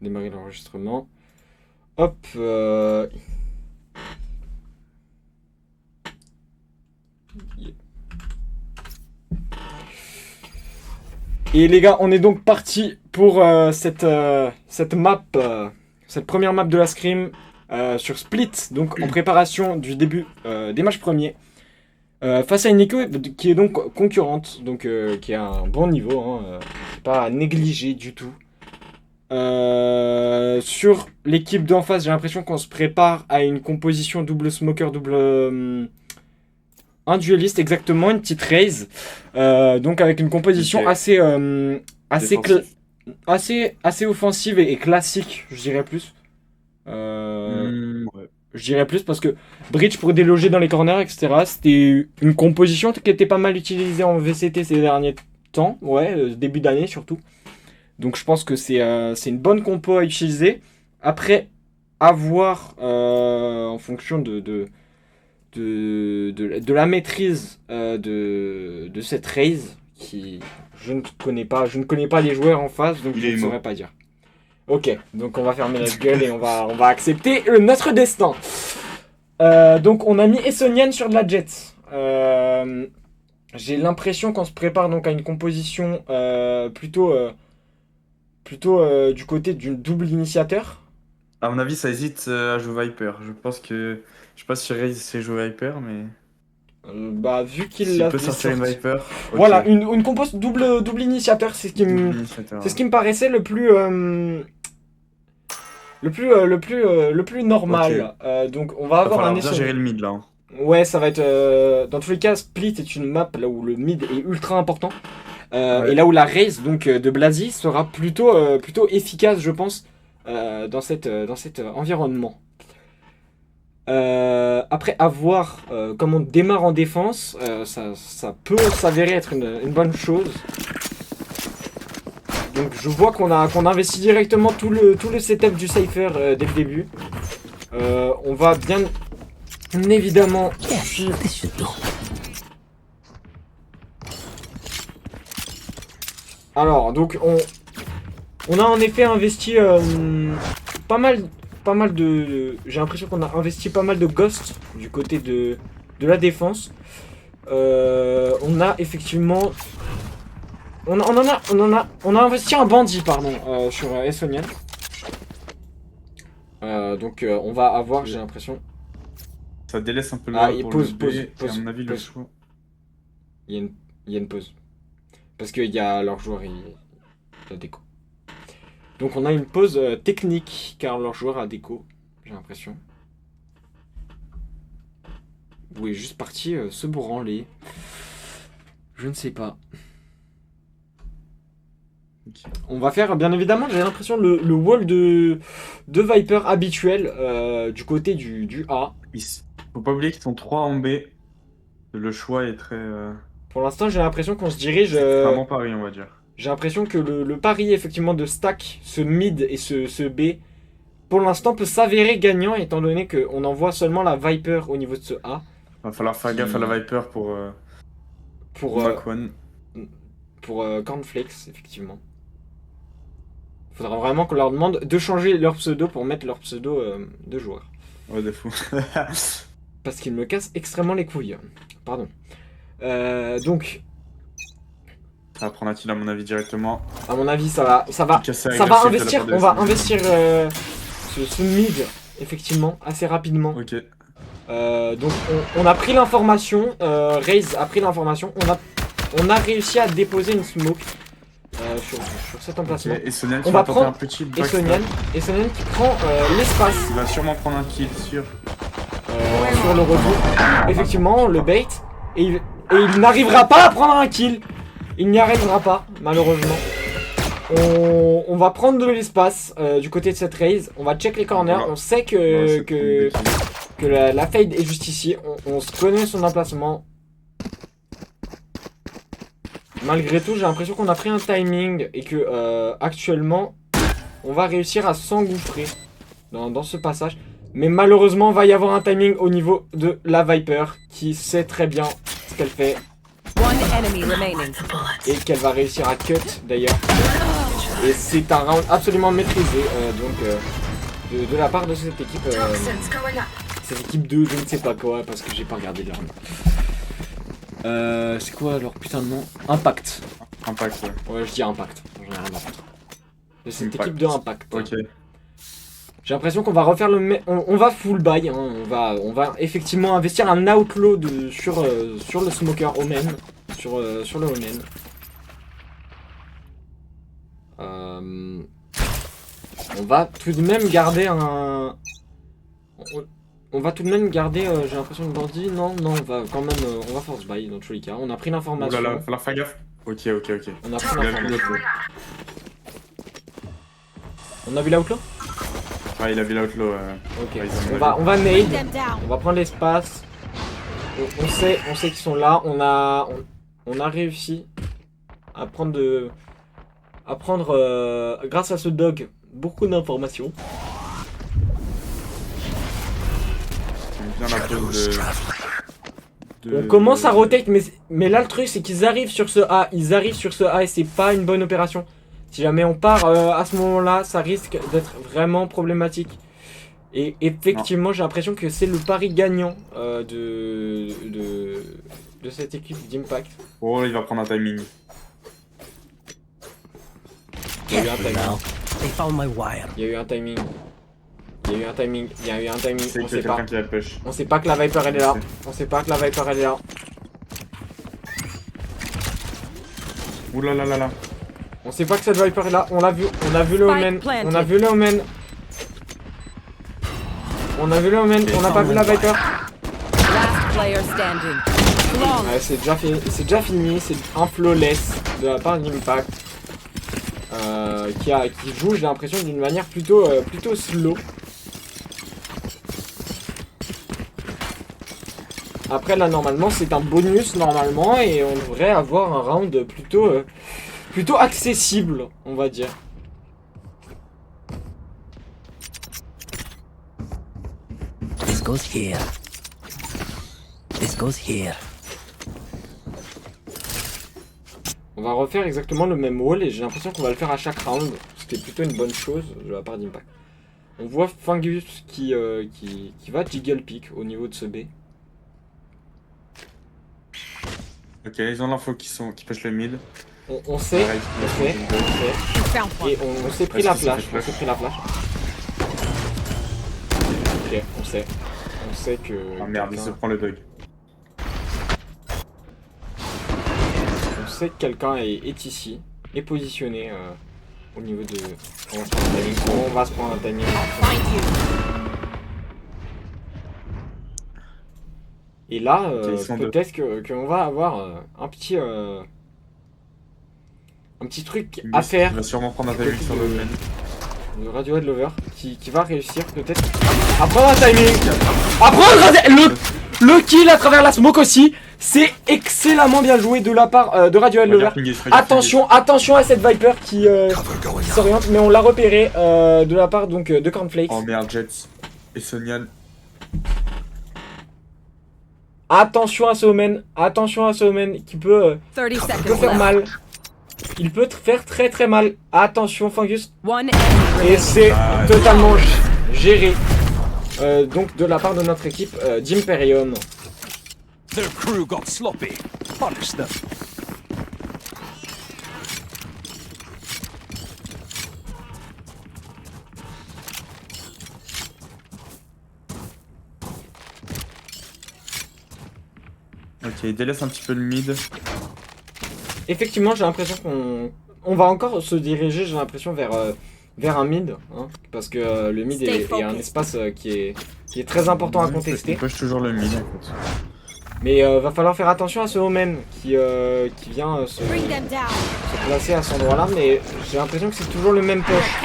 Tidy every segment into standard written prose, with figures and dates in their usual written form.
démarrer l'enregistrement. Hop. Et les gars, on est donc parti pour cette map, cette première map de la Scrim sur Split, donc en préparation du début des matchs premiers. Face à une équipe qui est donc concurrente, donc qui a un bon niveau, hein, pas à négliger du tout. Sur l'équipe d'en face, j'ai l'impression qu'on se prépare à une composition double smoker, un dueliste exactement, une petite raise. Donc avec une composition assez offensive et classique, je dirais plus. Ouais. Je dirais plus parce que Breach pour déloger dans les corners, etc. C'était une composition qui était pas mal utilisée en VCT ces derniers temps, début d'année surtout. Donc je pense que c'est une bonne compo à utiliser. Après, à voir en fonction de la maîtrise de cette raise qui je ne connais pas les joueurs en face, donc je ne saurais pas dire. Ok, donc on va fermer notre gueule et on va accepter notre destin. Donc on a mis Essonian sur de la jet. J'ai l'impression qu'on se prépare donc à une composition plutôt du côté d'une double initiateur. À mon avis, ça hésite à jouer Viper. Je sais pas si Raze sait jouer Viper, mais. Vu qu'il S'il l'a peut sortir une Viper. Voilà, ok. une compose double initiateur, c'est ce qui Double me initiateur, c'est ce qui me paraissait le plus normal. Donc on va Va avoir falloir un bien essai. gérer le mid là. Ouais, ça va être dans tous les cas, Split est une map là où le mid est ultra important. Ouais. Et là où la race donc de Blasi sera plutôt efficace, je pense, dans cet environnement. Après avoir comment on démarre en défense, ça peut s'avérer être une bonne chose. Donc je vois qu'on investit directement tout le setup du Cypher dès le début. On va bien évidemment suivre. Alors donc on a en effet investi pas mal de. J'ai l'impression qu'on a investi pas mal de ghosts du côté de la défense. On a effectivement. On a investi un bandit, pardon, sur Essonian. Donc on va avoir, j'ai l'impression. Ça délaisse un peu le Ah, A il pour pause, le B, pause, et pause, à mon avis, le pause. choix. Il y a une pause. Parce qu'il y a leur joueur, il a déco. Donc on a une pause technique, car leur joueur a déco, j'ai l'impression. Ou est juste parti se branler. Je ne sais pas. Okay. On va faire, bien évidemment, j'ai l'impression, le wall de Viper habituel du côté du A. Faut pas oublier qu'ils sont 3 en B. Le choix est très. Pour l'instant, j'ai l'impression qu'on se dirige. Extrêmement pari, on va dire. J'ai l'impression que le pari, effectivement, de stack, ce mid et ce B, pour l'instant, peut s'avérer gagnant, étant donné qu'on envoie seulement la Viper au niveau de ce A. Va falloir faire gaffe à la Viper pour Mac One. Pour Cornflakes, effectivement. Faudra vraiment qu'on leur demande de changer leur pseudo pour mettre leur pseudo de joueur. Ouais, de fou. Parce qu'ils me cassent extrêmement les couilles. Pardon. Donc, Ça va prendre un kill à mon avis directement. à mon avis, ça va Casser investir. agressif de la On part va de investir ce mid, effectivement, assez rapidement. Ok. Donc, on a pris l'information. Raze a pris l'information. On a réussi à déposer une smoke sur cet emplacement. Et Essonian On qui va va tenter prendre un petit Essonian qui prend l'espace Il va sûrement prendre un kill sûr. sur le retour. Effectivement, le bait. Et il n'arrivera pas à prendre un kill. Il n'y arrivera pas, malheureusement. On va prendre de l'espace du côté de cette raise. On va check les corners. Voilà. On sait que la fade est juste ici. On se connaît son emplacement. Malgré tout, j'ai l'impression qu'on a pris un timing et que actuellement, on va réussir à s'engouffrer dans ce passage. Mais malheureusement, il va y avoir un timing au niveau de la Viper qui sait très bien ce qu'elle fait One enemy remaining. et qu'elle va réussir à cut d'ailleurs. Et c'est un round absolument maîtrisé de la part de cette équipe. Cette équipe de je ne sais pas quoi parce que j'ai pas regardé leur nom. C'est quoi alors putain de nom? Impact. Impact, ouais. Ouais, je dis Impact. J'en ai rien à foutre. De cette équipe de Impact. Ok. J'ai l'impression qu'on va refaire on va full buy. Hein. On va effectivement investir un outlaw sur le smoker Omen. Sur le Omen. On va tout de même garder un... On va tout de même garder, j'ai l'impression de bandit, non, on va quand même, on va force buy dans tous les cas. On a pris l'information. Oulala, falloir faire gaffe. Ok. On a pris l'information. On a vu l'outlaw? Ouais, il a vu l'outlaw. Ok, on va nade, on va prendre l'espace. On sait qu'ils sont là, on a réussi à prendre grâce à ce dog, beaucoup d'informations. On commence à rotate, mais là le truc c'est qu'ils arrivent sur ce A, et c'est pas une bonne opération. Si jamais on part à ce moment-là, ça risque d'être vraiment problématique. Et effectivement, j'ai l'impression que c'est le pari gagnant de cette équipe d'Impact. Oh, il va prendre un timing. Il y a eu un timing. Il y a eu un timing. C'est quelqu'un qui a push. On sait pas que la Viper elle est là. Oulala. On sait pas que cette Viper est là. On a vu le Omen. On a vu le Omen. On n'a pas vu la Viper. Ouais, c'est déjà fini. C'est un flawless de la part d'Impact. Qui joue, j'ai l'impression, d'une manière plutôt slow. Après là normalement c'est un bonus normalement et on devrait avoir un round plutôt accessible, on va dire. This goes here. On va refaire exactement le même wall et j'ai l'impression qu'on va le faire à chaque round, ce qui est plutôt une bonne chose de la part d'Impact. On voit Fungus qui va jiggle pick au niveau de ce B. Ok, ils ont l'info qui push le mid. On sait, et on s'est pris la flash, Ok, on sait que... Ah merde, il se prend le dog. On sait que quelqu'un est ici, est positionné au niveau de... On va se prendre un timing. Et là, peut-être qu'on va avoir un petit truc à faire. Il va sûrement prendre un timing sur le main. Le Radiohead Lover qui va réussir peut-être à prendre un timing. Le kill à travers la smoke aussi. C'est excellemment bien joué de la part de Radiohead Lover. Attention à cette Viper qui s'oriente, mais on l'a repéré de la part donc de Cornflakes. Oh merde, Jets et Sonian. Attention à ce Omen qui peut faire mal. Il peut faire très mal. Attention Fungus. Et c'est totalement géré. Donc de la part de notre équipe d'Imperium. Their crew got sloppy. Punish them. Ok, il délaisse un petit peu le mid. Effectivement, j'ai l'impression qu'on va encore se diriger, j'ai l'impression, vers un mid. Hein, parce que le mid est un espace qui est très important à contester. Il push toujours le mid en fait. Mais va falloir faire attention à ce Omen qui vient se placer à cet endroit-là. Mais j'ai l'impression que c'est toujours le même push.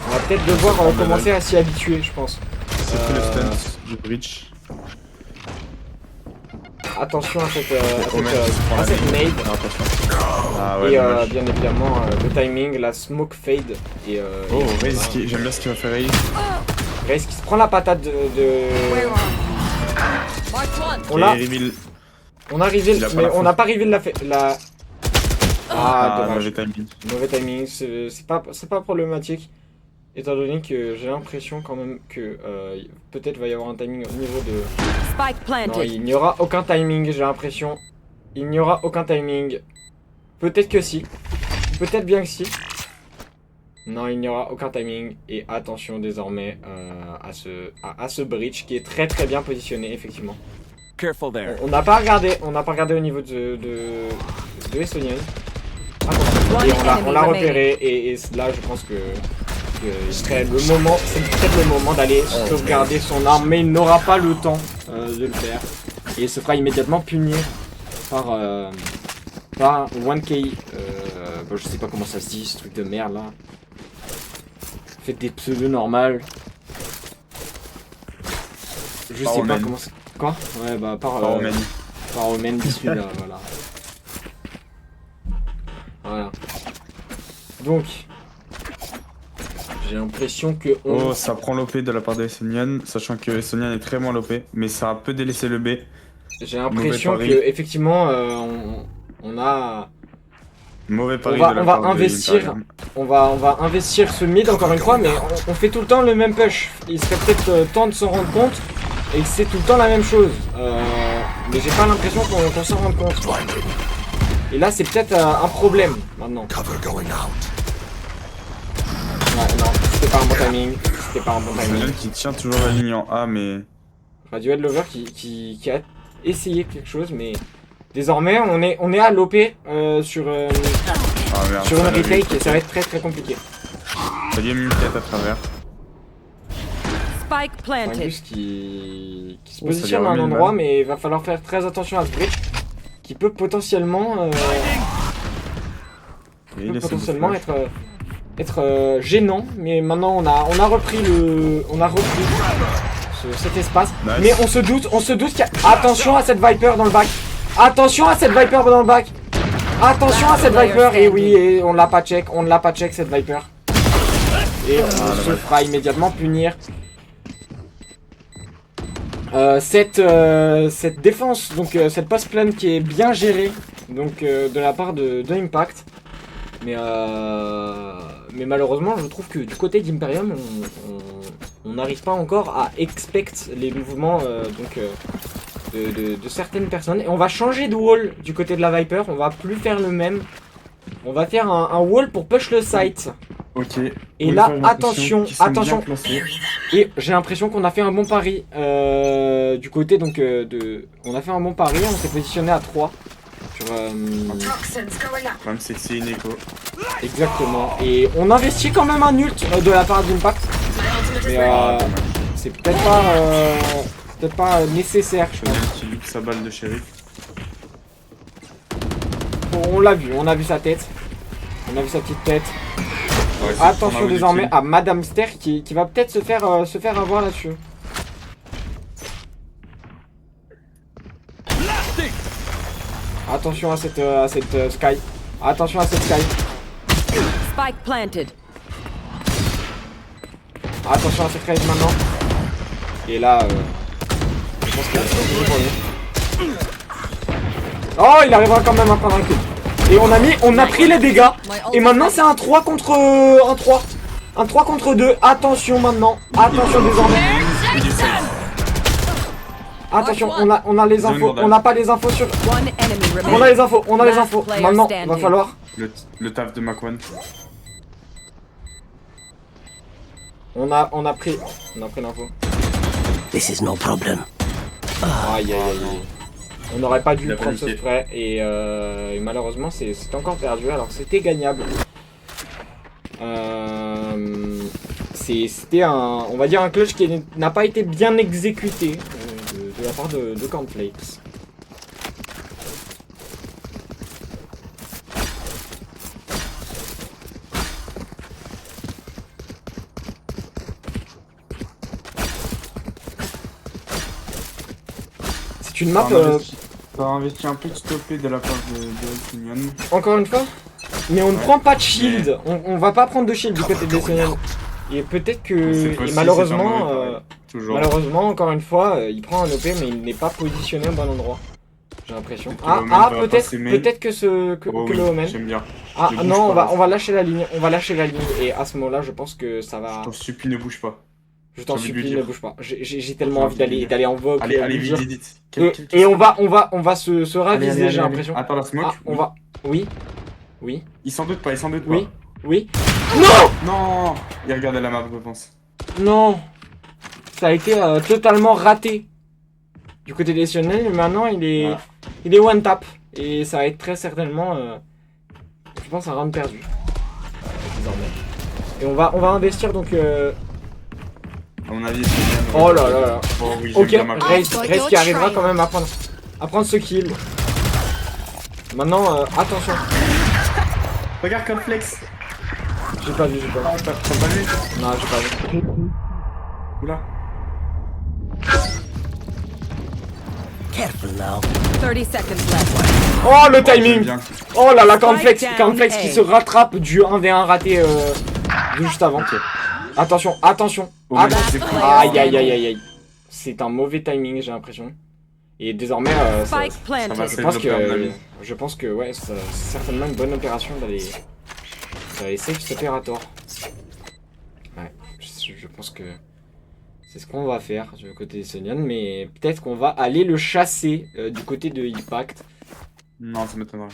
On va peut-être devoir commencer à s'y habituer, je pense. C'est tout le stun du bridge. Attention à cette nade. Ah ouais, et bien évidemment le timing, la smoke fade. Et, Raze, j'aime bien ce qu'il va faire Raze. Raze qui se prend la patate de... On a reveal, mais on n'a pas reveal la... Ah, dommage. mauvais timing. Mauvais timing, c'est pas problématique. Étant donné que j'ai l'impression quand même que peut-être va y avoir un timing au niveau de... Spike Non, planted. il n'y aura aucun timing, j'ai l'impression. Il n'y aura aucun timing. Peut-être que si. Peut-être bien que si. Non, il n'y aura aucun timing. Et attention désormais à ce breach qui est très très bien positionné, effectivement. Careful there. On n'a pas regardé au niveau de Estonian. Attention. Et on l'a repéré. Et là, je pense que c'est peut-être le moment d'aller sauvegarder son arme, mais il n'aura pas le temps de le faire. Et il se fera immédiatement punir par un 1K. Bon, je sais pas comment ça se dit, ce truc de merde là. Faites des pseudos normales. Je sais pas comment ça. Quoi? Ouais, bah par Omen issu là, voilà. Voilà. Donc. J'ai l'impression que Oh, ça prend l'OP de la part de Estonian, sachant que Estonian est très moins l'OP, mais ça a peu délaissé le B. J'ai l'impression que effectivement on a... Mauvais pari on de la va part investir, de on va investir ce mid encore une fois, mais on fait tout le temps le même push. Il serait peut-être temps de s'en rendre compte, et c'est tout le temps la même chose. Mais j'ai pas l'impression qu'on s'en rende compte. Et là c'est peut-être un problème maintenant. Ouais, non, c'était pas un bon timing. C'était pas un bon timing. Estonian qui tient toujours la ligne en A, mais... Radiohead Lover qui a essayé quelque chose, mais désormais on est à l'OP sur une retake et ça va être très très compliqué. Ça y est, mis une tête à travers. Spike planted. Angus qui se Oh, positionne ça à un lui remet une endroit, balle. mais il va falloir faire très attention à ce bridge qui peut potentiellement, Et il essaie de flash. être gênant, mais maintenant on a repris cet espace. Nice. Mais on se doute qu'il y a... Attention à cette Viper dans le bac. Attention à cette Viper dans le bac. Attention à cette Viper. Et oui, et on ne l'a pas check cette Viper. Et on se fera immédiatement punir. Cette défense, donc cette post plan qui est bien gérée, donc de la part de Impact. Mais malheureusement, je trouve que du côté d'Imperium, on n'arrive pas encore à expect les mouvements de certaines personnes. Et on va changer de wall du côté de la Viper, on va plus faire le même. On va faire un wall pour push le site. Ok. Et là, attention. Et j'ai l'impression qu'on a fait un bon pari du côté donc on a fait un bon pari, on s'est positionné à 3 sur Quand même sexy une écho. exactement. Et on investit quand même un ult de la part d'Impact. Mais c'est peut-être pas nécessaire, je pense. Qui loupe sa balle de shérif. On l'a vu, on a vu sa tête. On a vu sa petite tête. Ouais, c'est Attention son désormais ultime. à Madame Ster qui va peut-être se faire avoir là-dessus. Attention à cette Sky. Attention à cette Sky. Spike planted. Attention à cette Sky maintenant. Et là, je pense qu'il est pour lui. Oh, il arrivera quand même à prendre un kill. Et on a pris les dégâts. Et maintenant c'est un 3 contre un 3. Un 3 contre 2. Attention maintenant. Attention désormais. Attention, on a les infos. On n'a pas les infos sur. One enemy remaining. On a les infos. Maintenant, va falloir. Le taf de Macwan. On a pris l'info. This is no problem. Aïe aïe aïe. On n'aurait pas dû Il a prendre ce paniqué. spray et malheureusement c'est encore perdu alors c'était gagnable. C'était on va dire un clutch qui n'a pas été bien exécuté de la part de Cornflakes. C'est une map Ça a investi un peu de stoppé de la part de Estonian. encore une fois, mais on ne prend pas de shield. On va pas prendre de shield du côté des Estoniens. Et peut-être que et malheureusement, Toujours. malheureusement encore une fois, il prend un OP mais il n'est pas positionné au bon endroit. J'ai l'impression. Peut-être que Ah, le Omen ah va peut-être passer main. peut-être que Oh que oui, le Omen. j'aime bien. Ah Ne bouge non, pas. on va lâcher la ligne. On va lâcher la ligne. Et à ce moment-là, je pense que ça va. Je t'en supplie, ne bouge pas. Je t'en j'ai envie de lui supplie, dire. ne bouge pas. J'ai tellement J'ai envie envie de lui dire. d'aller en vogue. Allez, allez, lui dire. vite, vite. Et on va se Allez, raviser, allez, j'ai allez. l'impression. Attends, la smoke. Ah, on va. Oui. Oui. Il s'en doute pas, il s'en doute Oui. pas. Oui. Non! Non, il regardait la map, je pense. Non! Ça a été totalement raté. Du côté des Sionel, mais maintenant il est. Voilà. Il est one tap. Et ça va être très certainement. Je pense un round perdu. Désormais. Et on va investir donc. À mon avis, c'est bien. Oh là là là. Oh oui, j'aime Ok, bien ma Raze qui arrivera quand même à prendre ce kill. Maintenant, attention. Regarde comme flex. J'ai pas vu. T'as pas vu? Non, j'ai pas vu. Oula. Careful now. 30 seconds left. Oh le J'aime timing! bien. Oh là là, Cornflex Spike qui down se rattrape du 1v1 raté juste avant. Ok. Attention. Oh, mais c'est cool. Aïe. C'est un mauvais timing, j'ai l'impression. Et désormais, Spike Ça planted. va, je pense que ouais, c'est certainement une bonne opération d'aller save cet opérateur. Ouais, je pense que c'est ce qu'on va faire du côté des Sonian, mais peut-être qu'on va aller le chasser du côté de Impact. Non, ça m'étonnerait.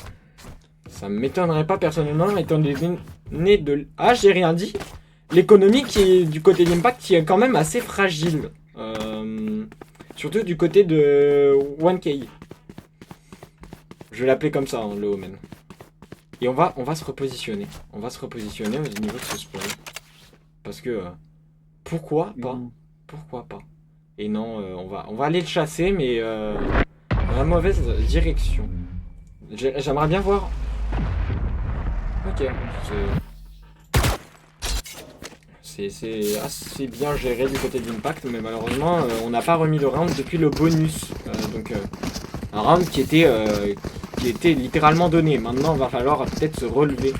Ça m'étonnerait pas personnellement, étant donné de... Ah, j'ai rien dit. L'économie qui est du côté d'Impact qui est quand même assez fragile. Surtout du côté de 1K. Je vais l'appeler comme ça, hein, le Omen. Et on va se repositionner. On va se repositionner au niveau de ce spawn. Parce que... pourquoi pas? Pourquoi pas? Et non, on va aller le chasser, mais dans la mauvaise direction. J'aimerais bien voir... Ok, c'est assez bien géré du côté d'Impact, mais malheureusement on n'a pas remis de round depuis le bonus. Donc un round qui était littéralement donné. Maintenant il va falloir peut-être se relever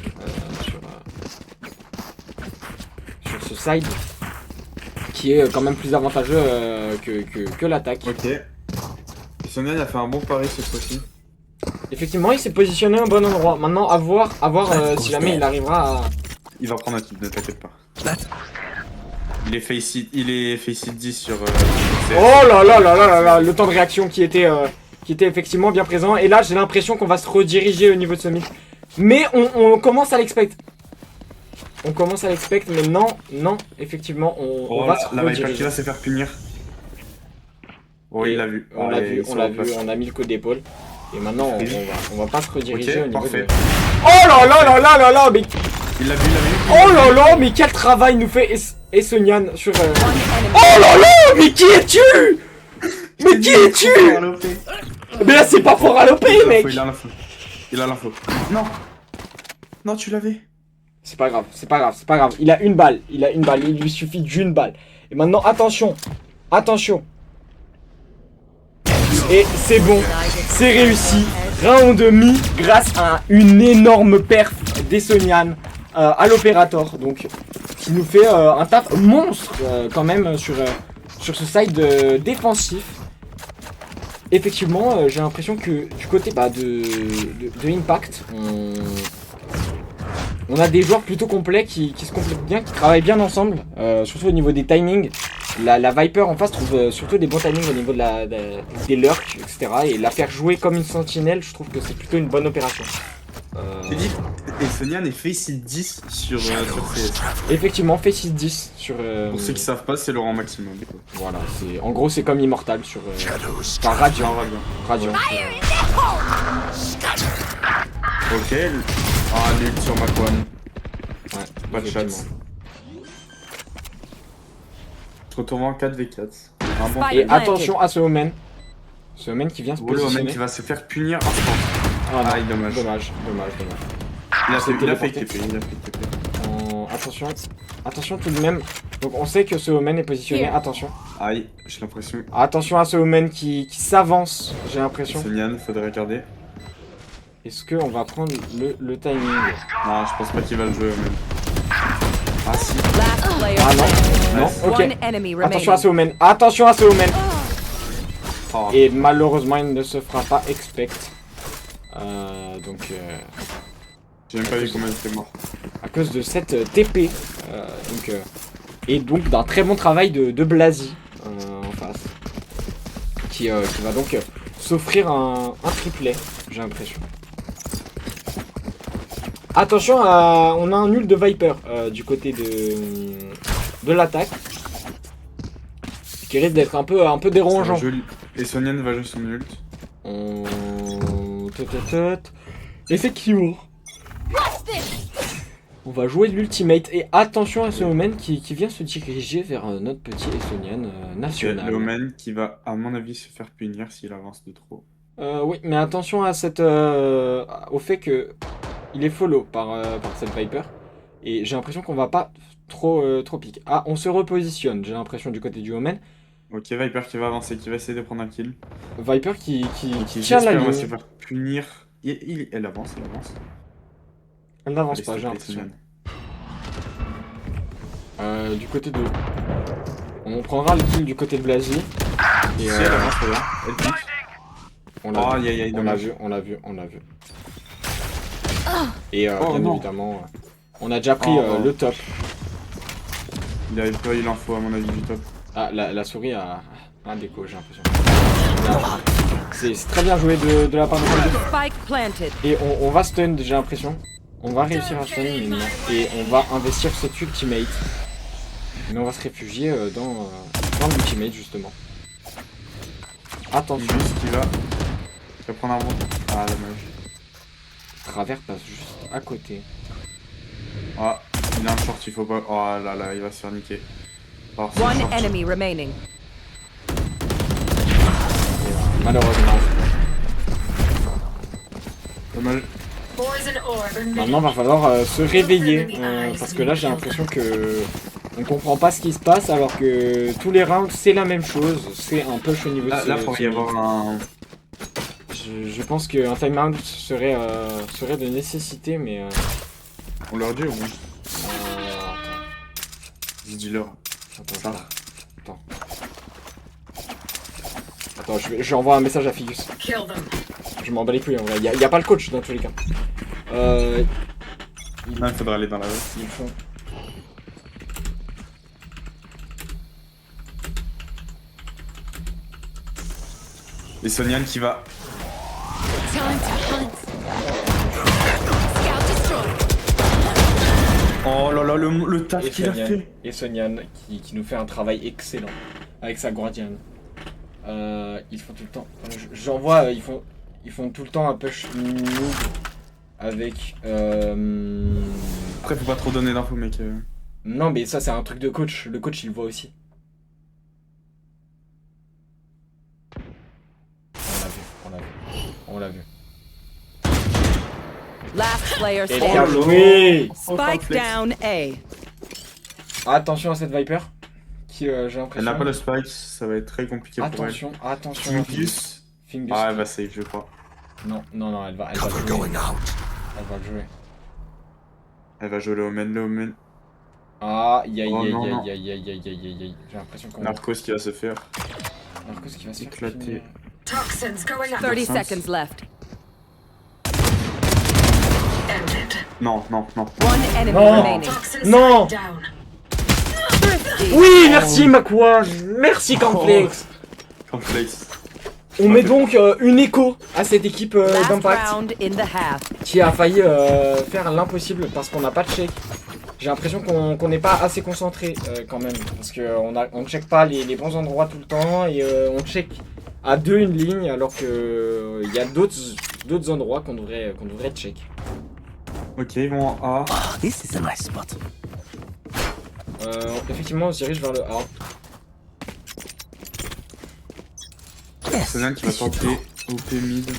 sur ce side qui est quand même plus avantageux que l'attaque. Ok. Sonia a fait un bon pari cette fois-ci. Effectivement il s'est positionné au bon endroit. Maintenant à voir si jamais il arrivera à... Il va prendre un kill, ne t'inquiète pas. Il est face hit 10 sur... Oh là là là là là là, le temps de réaction qui était effectivement bien présent. Et là j'ai l'impression qu'on va se rediriger au niveau de ce mid. Mais on commence à l'expect. On commence à l'expect, mais non, effectivement, on va se la Viper qui rediriger. va se faire punir. Oh, il l'a vu. On l'a vu, on a mis le coup d'épaule. Et maintenant, on va pas se rediriger au niveau parfait. de... Oh là là là là là là, mais... Il l'a vu. Oh là là, mais quel travail nous fait Essonian sur... Oh là là, mais qui es-tu? Mais qui es-tu? Mais là c'est pas fort à l'OP, mec. Il a l'info. Non, tu l'avais. C'est pas grave. Il a une balle, il lui suffit d'une balle. Et maintenant, attention. Et c'est bon, c'est réussi. Round demi grâce à une énorme perf d'Essonian à l'opérateur. Donc, qui nous fait un taf monstre quand même sur ce side défensif. Effectivement, j'ai l'impression que du côté de Impact, on a des joueurs plutôt complets qui se complètent bien, qui travaillent bien ensemble, surtout au niveau des timings. La Viper en face trouve surtout des bons timings au niveau des lurks, etc. Et la faire jouer comme une sentinelle, je trouve que c'est plutôt une bonne opération. J'ai dit, et Sonia est face hit 10 sur CS. Effectivement, face hit 10 sur... Pour ceux qui savent pas, c'est le rang maximum. Voilà, en gros c'est comme Immortal sur... Enfin, Radiant. Ok. Ah, nul sur Macwan. Ouais, Pas de chance. Je retourne en 4v4. Un bon Et attention à ce Omen. Ce Omen qui vient se le positionner. mec qui va se faire punir instant. Ah, non, dommage. Dommage. Il a fait téléporté. TP. Attention tout de même. Donc on sait que ce Omen est positionné. Attention. Aïe, j'ai l'impression. Attention à ce Omen qui s'avance. J'ai l'impression. Sonian, faudrait regarder. Est-ce qu'on va prendre le timing? Non, je pense pas qu'il va le jouer même. Ah si. Ah non. Non. Ok. Attention à ce Omen. Oh. Et malheureusement, il ne se fera pas expect. Donc, J'ai même pas vu comment il était mort. à cause de cette TP. Et donc d'un très bon travail de Blasi en face. Qui va donc s'offrir un triplet, j'ai l'impression. Attention, on a un nul de Viper du côté de l'attaque. Qui risque d'être un peu dérangeant. Et Sonian va jouer son ult. Effectivement. On va jouer l'ultimate. Et attention à ce Omen qui vient se diriger vers notre petit Estonian national. Le Omen qui va, à mon avis, se faire punir s'il avance de trop. Oui, mais attention à au fait que il est follow par cette Viper. Et j'ai l'impression qu'on va pas trop pique. Ah, on se repositionne, j'ai l'impression, du côté du Omen. Ok, Viper qui va avancer, qui va essayer de prendre un kill. Viper qui tient la va ligne. se faire punir. Elle avance, elle avance. Elle n'avance Allez, pas, s'il j'ai te plaît, l'impression. Sonian. Du côté de... On prendra le kill du côté de Blasi. Et Si elle avance, elle va. Elle pique. on l'a vu, aïe, aïe, on l'a dommage. vu, on l'a vu, on l'a vu. Et bien non. évidemment, on a déjà pris le top. Il avait pas eu l'info, à mon avis, du top. Ah, la souris a un déco, j'ai l'impression. C'est très bien joué de la part de Sandy. Spike planted. Et on va stun, j'ai l'impression. On va réussir à stun maintenant. Et on va investir cet ultimate. Mais on va se réfugier dans l'ultimate, justement. Attention. Juste qui va prendre un bon. Ah, dommage. Travers passe juste à côté. Ah, il a un short, il faut pas. Oh là là, il va se faire niquer. Oh, c'est One short. enemy remaining. Malheureusement. Dommage. Maintenant, va falloir se réveiller. Parce que là, j'ai l'impression que on comprend pas ce qui se passe. Alors que tous les rounds, c'est la même chose. C'est un push au niveau de Là, faut y avoir un. Je pense qu'un timeout serait de nécessité, mais... On leur dit au moins. Attends. Dis-leur. Attends, j'envoie un message à Figus. Je m'en bats les couilles en vrai, y a pas le coach dans tous les cas. Non, il faudra aller dans la rue. Ils font... Et Sonian qui va. Oh là là, le taf qu'il a fait. Et Sonian qui nous fait un travail excellent avec sa guardiane. Ils font tout le temps... J'en vois, ils font tout le temps un push move avec... Après, faut pas trop donner d'infos, mec. Non, mais ça, c'est un truc de coach. Le coach, il le voit aussi. On l'a vu. Last player Et standing. bien joué. Spike down A. Attention à cette Viper. Qui, j'ai Elle l'impression... n'a pas le spike, ça va être très compliqué pour elle. Attention. Fingus. Fingus. Ah, elle va save, je crois. Non, elle va Cover jouer. going out. Elle va le jouer. Elle va jouer le Omen. Ah, Oh, non. J'ai l'impression qu'on... Narcos qui va se faire Narcos qui va se faire éclater. finir. 30 seconds left. Non. One enemy Non. remaining. Non. Oui, merci Makwa. Merci Complex. Complex. On met donc une écho à cette équipe Last d'Impact round in the half. qui a failli faire l'impossible parce qu'on n'a pas de check. J'ai l'impression qu'on n'est pas assez concentré quand même parce qu'on ne check pas les bons endroits tout le temps et on check à deux une ligne alors que il y a d'autres endroits qu'on devrait check. Ok, ils vont en A. Oh, this is a nice spot. Effectivement, on se dirige vers le A. Yes, Sonian qui va this should tenter go. OP mid.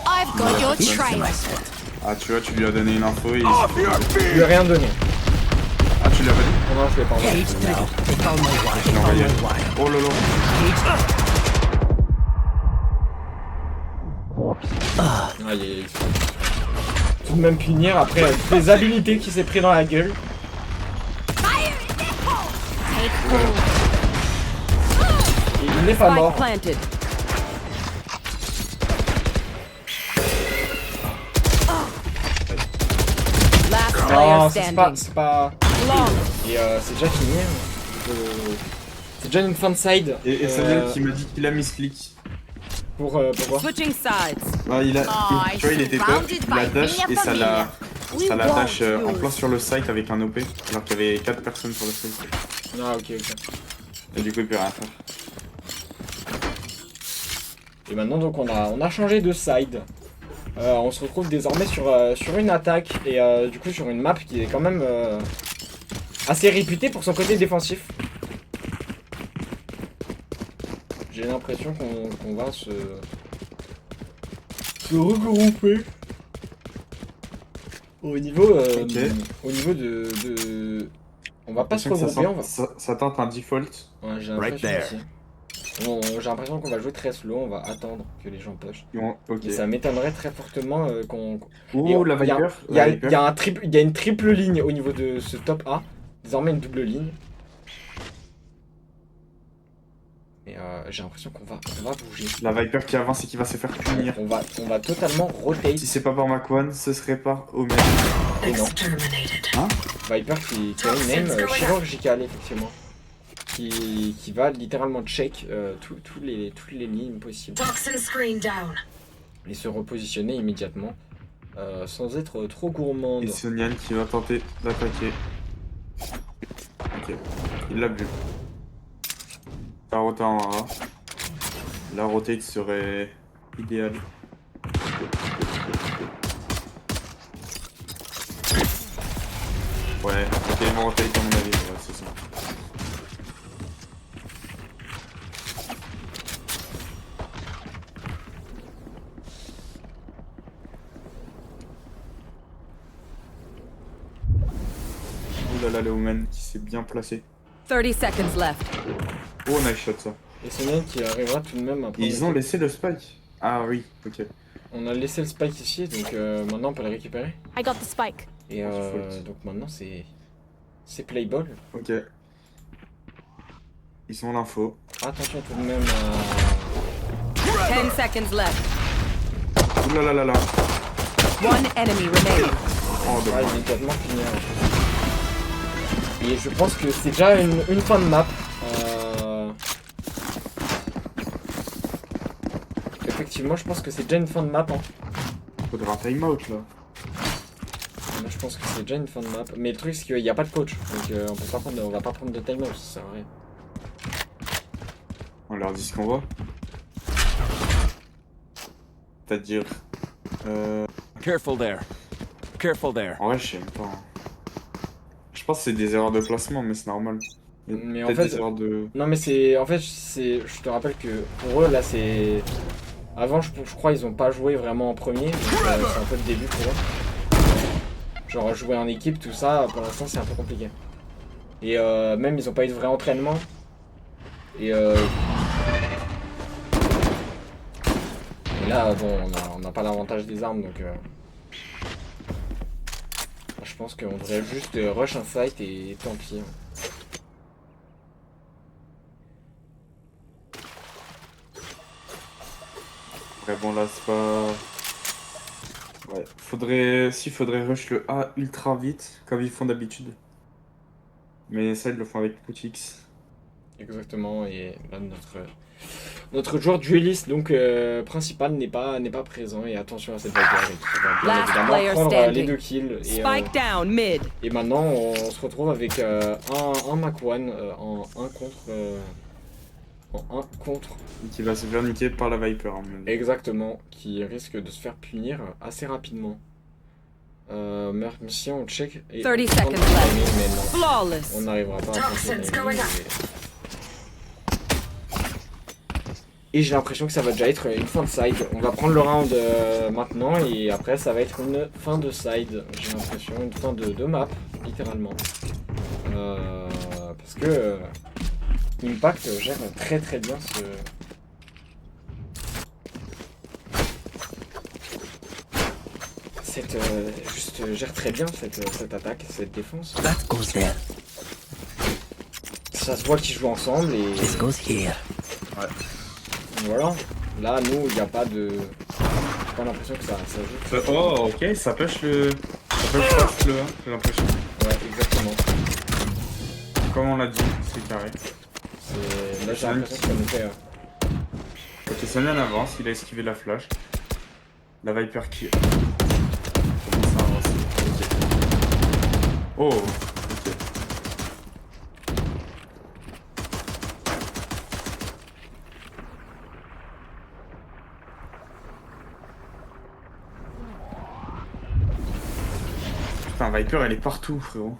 I've got your This is a trail. nice spot. Ah, tu vois, tu lui as donné une info et. Je lui ai rien donné. Ah, tu lui as pas dit? Non, je l'ai pas envoyé. Cage trigger. They found my wire. Je l'ai envoyé. Oh là là. Aïe, tout de même punir après toutes les habilités qu'il s'est pris dans la gueule. Et n'est pas mort. Spike planted. Last player Non, c'est pas... standing. C'est pas... Long. Et c'est déjà fini. C'est déjà une fin de side. Et Samuel qui m'a dit qu'il a misclick. Pour voir. Switching sides. Ah, tu vois, il était top, surrounded il a by dash et ça l'a dash en won't plein lose. sur le site avec un OP, alors qu'il y avait 4 personnes sur le site. Ah ok. Et du coup, il peut rien faire. Et maintenant donc on a changé de side. On se retrouve désormais sur une attaque et du coup sur une map qui est quand même assez réputée pour son côté défensif. J'ai l'impression qu'on va se regrouper au niveau de on va pas se regrouper, on va... Ça tente un default. Ouais, j'ai Right l'impression there. aussi. J'ai l'impression qu'on va jouer très slow, on va attendre que les gens push. Ok. Et ça m'étonnerait très fortement qu'on... Oh, la Viper. Il y a une triple ligne au niveau de ce top A. Désormais une double ligne. Et j'ai l'impression qu'on va bouger. La Viper qui avance et qui va se faire punir. On va totalement rotate. Si c'est pas par Makwan, ce serait par Omen. Et non. Hein? Viper qui a une aim chirurgicale effectivement. Qui va littéralement check toutes les lignes possibles. Et se repositionner immédiatement. Sans être trop gourmande. Et Sonian qui va tenter d'attaquer. Ok, il l'a vu. La rotate en A. La rotate serait idéale. Ouais, ok, ils vont rotate à mon avis, ouais, c'est ça. Ouh là là, le Omen qui s'est bien placé. 30 seconds left. Oh, nice shot ça. Et c'est Nien qui arrivera tout de même à prendre. Et ils ont laissé le spike. Ah oui, ok. On a laissé le spike ici, donc maintenant on peut le récupérer. I got the spike. Et donc maintenant c'est playball. Ok. Ils ont l'info. Attention tout de même à... 10 seconds left. Ouh là là là là. One enemy remaining. Oh, Ouais, dommage. immédiatement finir. Et je pense que c'est déjà une fin de map. Effectivement, je pense que c'est déjà une fin de map. Hein. Faudra un timeout là. Moi, je pense que c'est déjà une fin de map. Mais le truc, c'est qu'il n'y a pas de coach. Donc on va pas prendre de timeout, ça sert à rien. On leur dit ce qu'on voit. C'est-à-dire... Careful there. Careful there. En vrai, je sais même pas. Hein. Je pense que c'est des erreurs de placement, mais c'est normal. Il y a Mais en peut-être fait... des erreurs de... Non mais c'est... En fait, je te rappelle que pour eux, là, c'est... Avant, je crois, ils ont pas joué vraiment en premier. Donc c'est un peu le début pour eux. Genre, jouer en équipe, tout ça, pour l'instant, c'est un peu compliqué. Et même, ils ont pas eu de vrai entraînement. Et là, bon, on n'a pas l'avantage des armes, donc... Je pense qu'on devrait juste rush un site et tant pis. Ouais, bon là, c'est pas... Ouais, faudrait rush le A ultra vite, comme ils font d'habitude. Mais ça, ils le font avec Poutix. Exactement, et là, notre joueur dueliste donc principal n'est pas présent, et attention à cette Viper qui va bien Last évidemment player prendre standing. les 2 kills. Spike down mid. Et maintenant on se retrouve avec un Makwan en 1 contre. Qui va se faire niquer par la Viper. Hein, Exactement, qui risque de se faire punir assez rapidement. Même si on check... Et 30 on seconds prend left. le timing, mais non, Flawless. on n'arrivera pas à prendre le timing, et j'ai l'impression que ça va déjà être une fin de side. On va prendre le round maintenant et après ça va être une fin de side. J'ai l'impression, une fin de map, littéralement. Parce que Impact gère très très bien ce... juste gère très bien cette attaque, cette défense. That goes there. Ça se voit qu'ils jouent ensemble et... This goes here. Ouais. Voilà. Là, nous, il n'y a pas de... J'ai pas l'impression que ça joue. Oh, ok, ça push le... Ça push fast le 1, j'ai l'impression. Ouais, exactement. Comme on l'a dit, c'est carré. Là, j'ai l'impression que ça nous fait... Ok, Sunyan avance, il a esquivé la flash. La Viper qui... commence à avancer. Ok. Oh, ok. Putain, Viper elle est partout, frérot.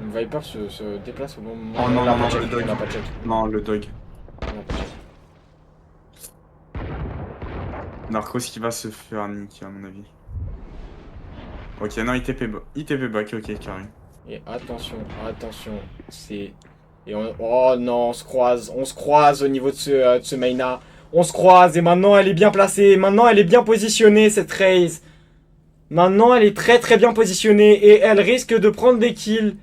Une Viper se déplace au bon moment. Oh non, On l'a non, pas non, check, le dog. on l'a pas check. Non, le dog. On l'a pas check. Narcos qui va se faire niquer à mon avis. Ok, non, ITP back, ok, carré. Et attention, c'est... Oh non, on se croise au niveau de ce Mayna. On se croise et maintenant elle est bien placée, maintenant elle est bien positionnée cette Raze. Maintenant elle est très très bien positionnée et elle risque de prendre des kills.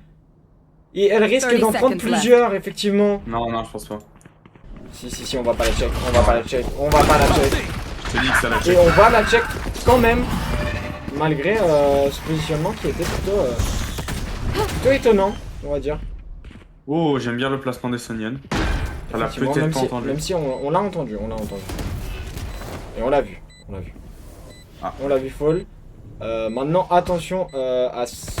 Et elle risque 30 d'en prendre seconds left. plusieurs effectivement. Non, non, je pense pas. Si, on va pas la check, on va pas la check. Je te dis que ça la Et check. on va la check quand même. Malgré ce positionnement qui était plutôt étonnant, on va dire. Oh, j'aime bien le placement des Sunyan. Ça l'a Effectivement, peut-être pas entendu. Même si on l'a entendu, Et on l'a vu, Ah. On l'a vu fall. Maintenant, attention à ce...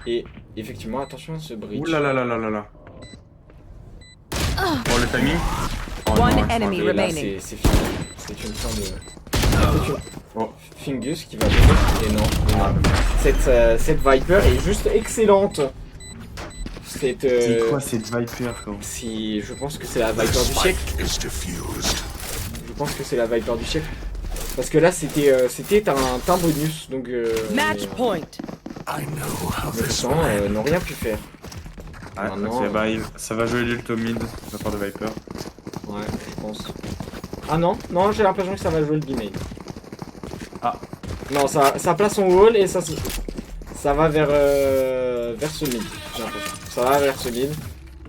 Et effectivement, attention à ce bridge. Ouh là là là là là là. Oh, le timing. Oh, One non, enemy Et là, remaining. c'est fini. C'est une fin de... C'est une... Oh. Fingus qui va venir. Et non. Cette Viper est juste excellente. C'est quoi cette Viper, frérot? Je pense que c'est la Viper du siècle. Je pense que c'est la Viper du siècle. Parce que là, c'était un bonus, donc... Match point. Les gens n'ont rien pu faire. Ouais, Maintenant, ok, bah, ça va jouer l'ult au mid de la part de Viper. Ouais, je pense. Ah non, j'ai l'impression que ça va jouer le B-main. Ah. Non, ça place son wall et ça va vers ce mid, j'ai l'impression. Ça va vers ce mid.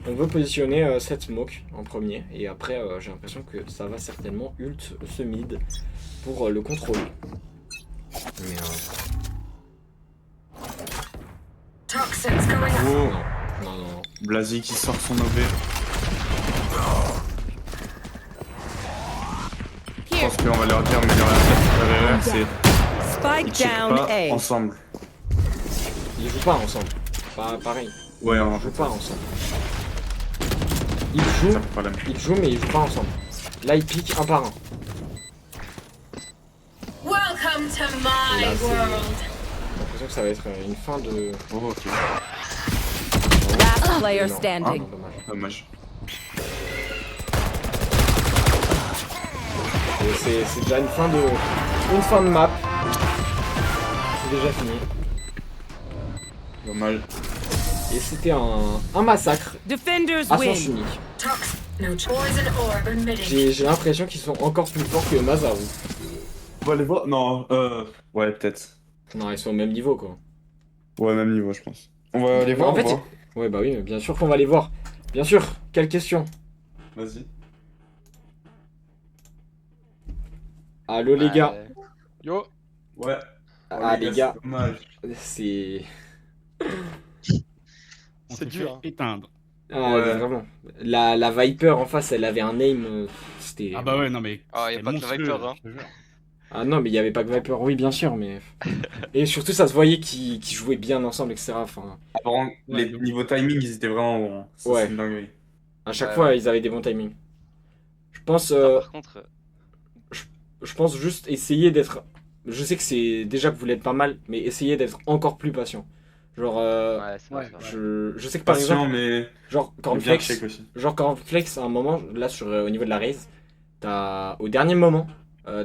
On veut positionner cette smoke en premier et après j'ai l'impression que ça va certainement ult ce mid pour le contrôler. Mais Oh, non. Blazy qui sort son OV. Je pense qu'on va leur dire, mais leur c'est... Ils Spike checkent down pas A. ensemble. Ils jouent pas ensemble. Pareil. Ouais, Ils jouent pas ensemble. Ils ça jouent, fait pas la même. mais ils jouent pas ensemble. Là ils piquent un par un. Welcome to Là, my c'est- world. J'ai l'impression que ça va être une fin de... Oh, ok. Last player Non. standing. Ah, dommage. Dommage. Et c'est déjà une fin de map. C'est déjà fini. Dommage. Et c'était un massacre Defenders à sens win. unique. No poison orb emitting. J'ai l'impression qu'ils sont encore plus forts que Mazaru. On va aller voir. Non, ouais, peut-être. Non, ils sont au même niveau quoi. Ouais, même niveau, je pense. On va aller voir. En fait, ou pas ouais bah oui, mais bien sûr qu'on va les voir. Bien sûr, quelle question? Vas-y. Allô les gars. Yo, Ouais. Ah les gars, c'est dommage. c'est... c'est dur. Hein. Éteindre. Ah, Ouais. vraiment. La Viper en face, elle avait un aim, c'était... Ah bah ouais, non mais. Ah, y a c'était pas que la monstrueux, Viper, hein. je te jure. Ah non, mais il y avait pas que Viper, oui bien sûr, mais... Et surtout ça se voyait qu'ils jouaient bien ensemble, etc. Enfin, Apparemment, les donc- niveaux timing, ils étaient vraiment bons. Ça, Ouais. c'est une dinguerie. à chaque Ouais, fois, ouais. ils avaient des bons timings. Je pense, Ah, par contre, je pense juste essayer d'être... Je sais que c'est déjà que vous l'êtes pas mal, mais essayez d'être encore plus patient. Genre, ouais, c'est vrai. ouais. c'est vrai. je sais que par Patient, exemple, mais genre bien Cornflakes, check aussi. genre Cornflakes, à un moment, là au niveau de la raise, au dernier moment,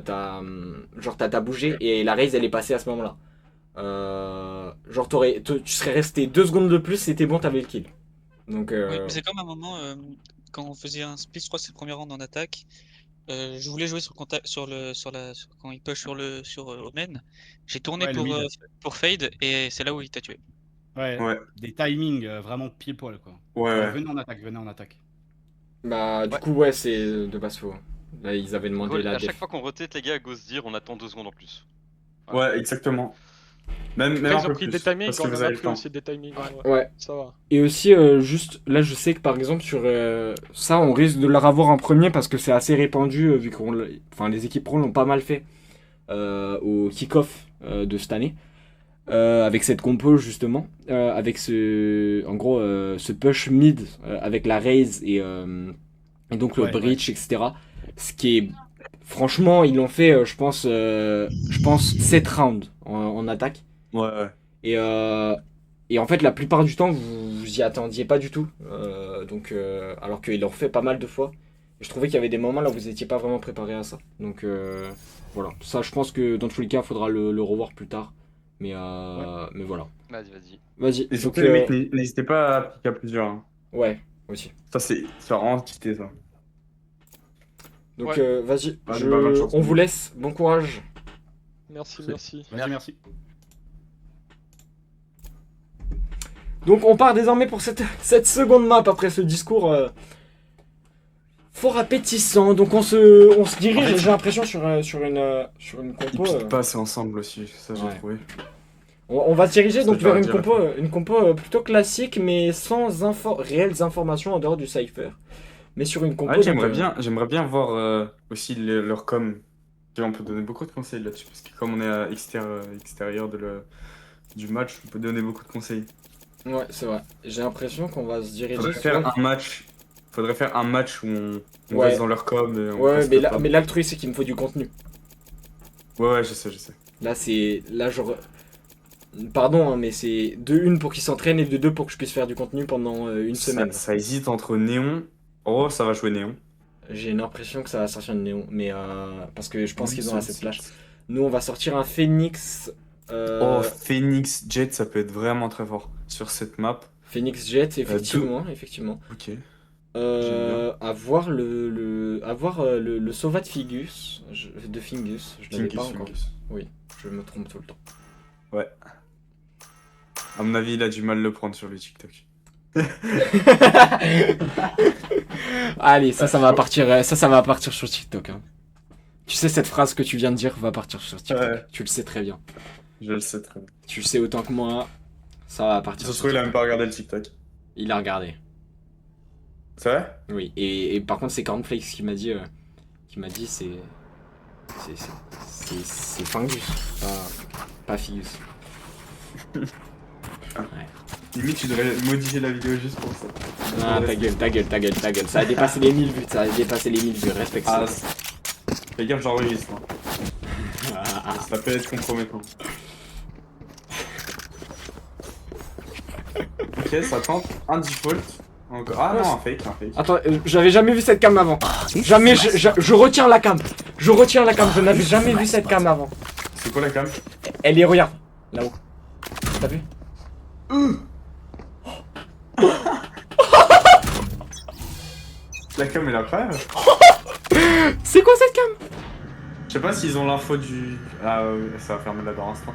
t'as bougé et la raise elle est passée à ce moment-là. Genre tu serais resté 2 secondes de plus, c'était bon, t'avais le kill. Donc Oui, mais c'est comme un moment, quand on faisait un split, je crois que c'est le premier round en attaque. Je voulais jouer sur contact, quand il push sur Omen. J'ai tourné Ouais, le mid. pour Fade et c'est là où il t'a tué. Ouais, Ouais. des timings vraiment pile poil quoi. Ouais, ouais. Venez en attaque, venez en attaque. Bah, du Ouais. coup, ouais, c'est de base faux. Là, ils avaient demandé Cool, la à chaque def. fois qu'on rotate, les gars, go se dire, on attend 2 secondes en plus. Ouais, exactement. Même Après, un ils ont peu pris plus, des timings, parce on que en vous a avez le pris temps. aussi des timings. Ouais. Ça va. Et aussi, juste, là, je sais que par exemple, sur ça, on risque de leur avoir en premier parce que c'est assez répandu, vu enfin, les équipes pro l'ont pas mal fait au kick-off de cette année. Avec cette compo, justement. Avec en gros, ce push mid avec la raise et donc le Ouais, breach, etc. Ce qui est. Franchement, ils l'ont fait, je pense 7 rounds en attaque. Ouais. Et en fait, la plupart du temps, vous y attendiez pas du tout. Alors qu'ils l'ont fait pas mal de fois. Et je trouvais qu'il y avait des moments là où vous n'étiez pas vraiment préparé à ça. Donc voilà. Ça, je pense que dans tous les cas, il faudra le revoir plus tard. Mais voilà. Vas-y. Vas-y. Et surtout, Donc, les mecs, n'hésitez pas à piquer à plusieurs. Hein. Ouais, aussi. Ça va vraiment quitter ça. Donc Ouais. vas-y, Allez, bah, bonne chance. on vous laisse. Bon courage. Merci. Merci. Donc on part désormais pour cette seconde map après ce discours fort appétissant. Donc on se dirige, En fait, j'ai l'impression, sur une Ils compo. piquent pas assez ensemble aussi, ça j'ai Ouais. trouvé. On va se diriger donc Ça, vers je vais une compo plutôt classique, mais sans réelles informations en dehors du cypher. Mais sur une compo. Ouais, donc, j'aimerais bien voir aussi leur com. On peut donner beaucoup de conseils là-dessus, parce que comme on est à extérieur du match, on peut donner beaucoup de conseils. Ouais, c'est vrai. J'ai l'impression qu'on va se diriger. Faudrait faire un match où on Ouais. reste dans leur com. Et on Ouais, reste mais pas. là le truc c'est qu'il me faut du contenu. Ouais, je sais. Là genre. Pardon, hein, mais c'est de 1 pour qu'ils s'entraînent et de 2 pour que je puisse faire du contenu pendant une semaine. Ça hésite entre Néon. Oh, ça va jouer Néon. J'ai l'impression que ça va sortir de Néon, mais parce que je pense Oui, qu'ils ont ça assez de aussi. flash. Nous, on va sortir un Phoenix. Oh, Phoenix Jet, ça peut être vraiment très fort sur cette map. Phoenix Jet, effectivement. Ok. À voir le Sova de Fingus. De Fingus, je l'avais pas encore. Oui, je me trompe tout le temps. Ouais. À mon avis, il a du mal à le prendre sur le TikTok. Allez, ça va partir sur TikTok. Hein. Tu sais, cette phrase que tu viens de dire va partir sur TikTok. Ouais. Tu le sais très bien. Je le sais très bien. Tu le sais autant que moi. Ça va partir. Ça se trouve, il a même pas regardé le TikTok. Il a regardé. C'est vrai? Oui. Et par contre, c'est Cornflakes qui m'a dit c'est Fingus, pas Figus. Limite, tu devrais modifier la vidéo juste pour ça. Ah, ta gueule. Ça a dépassé les 1000 vues. Respecte ça. Fais gaffe, j'enregistre. Ça peut être compromettant. Ok, ça tente un default. Encore. Ah non, un fake. Attends, j'avais jamais vu cette cam avant. Jamais, je retiens la cam. Je n'avais jamais vu cette cam avant. C'est quoi la cam? Elle est, regarde, là-haut. T'as vu? La cam elle est incroyable. C'est quoi cette cam? Je sais pas s'ils ont l'info du... Ah ouais, ça va fermer là dans l'instant.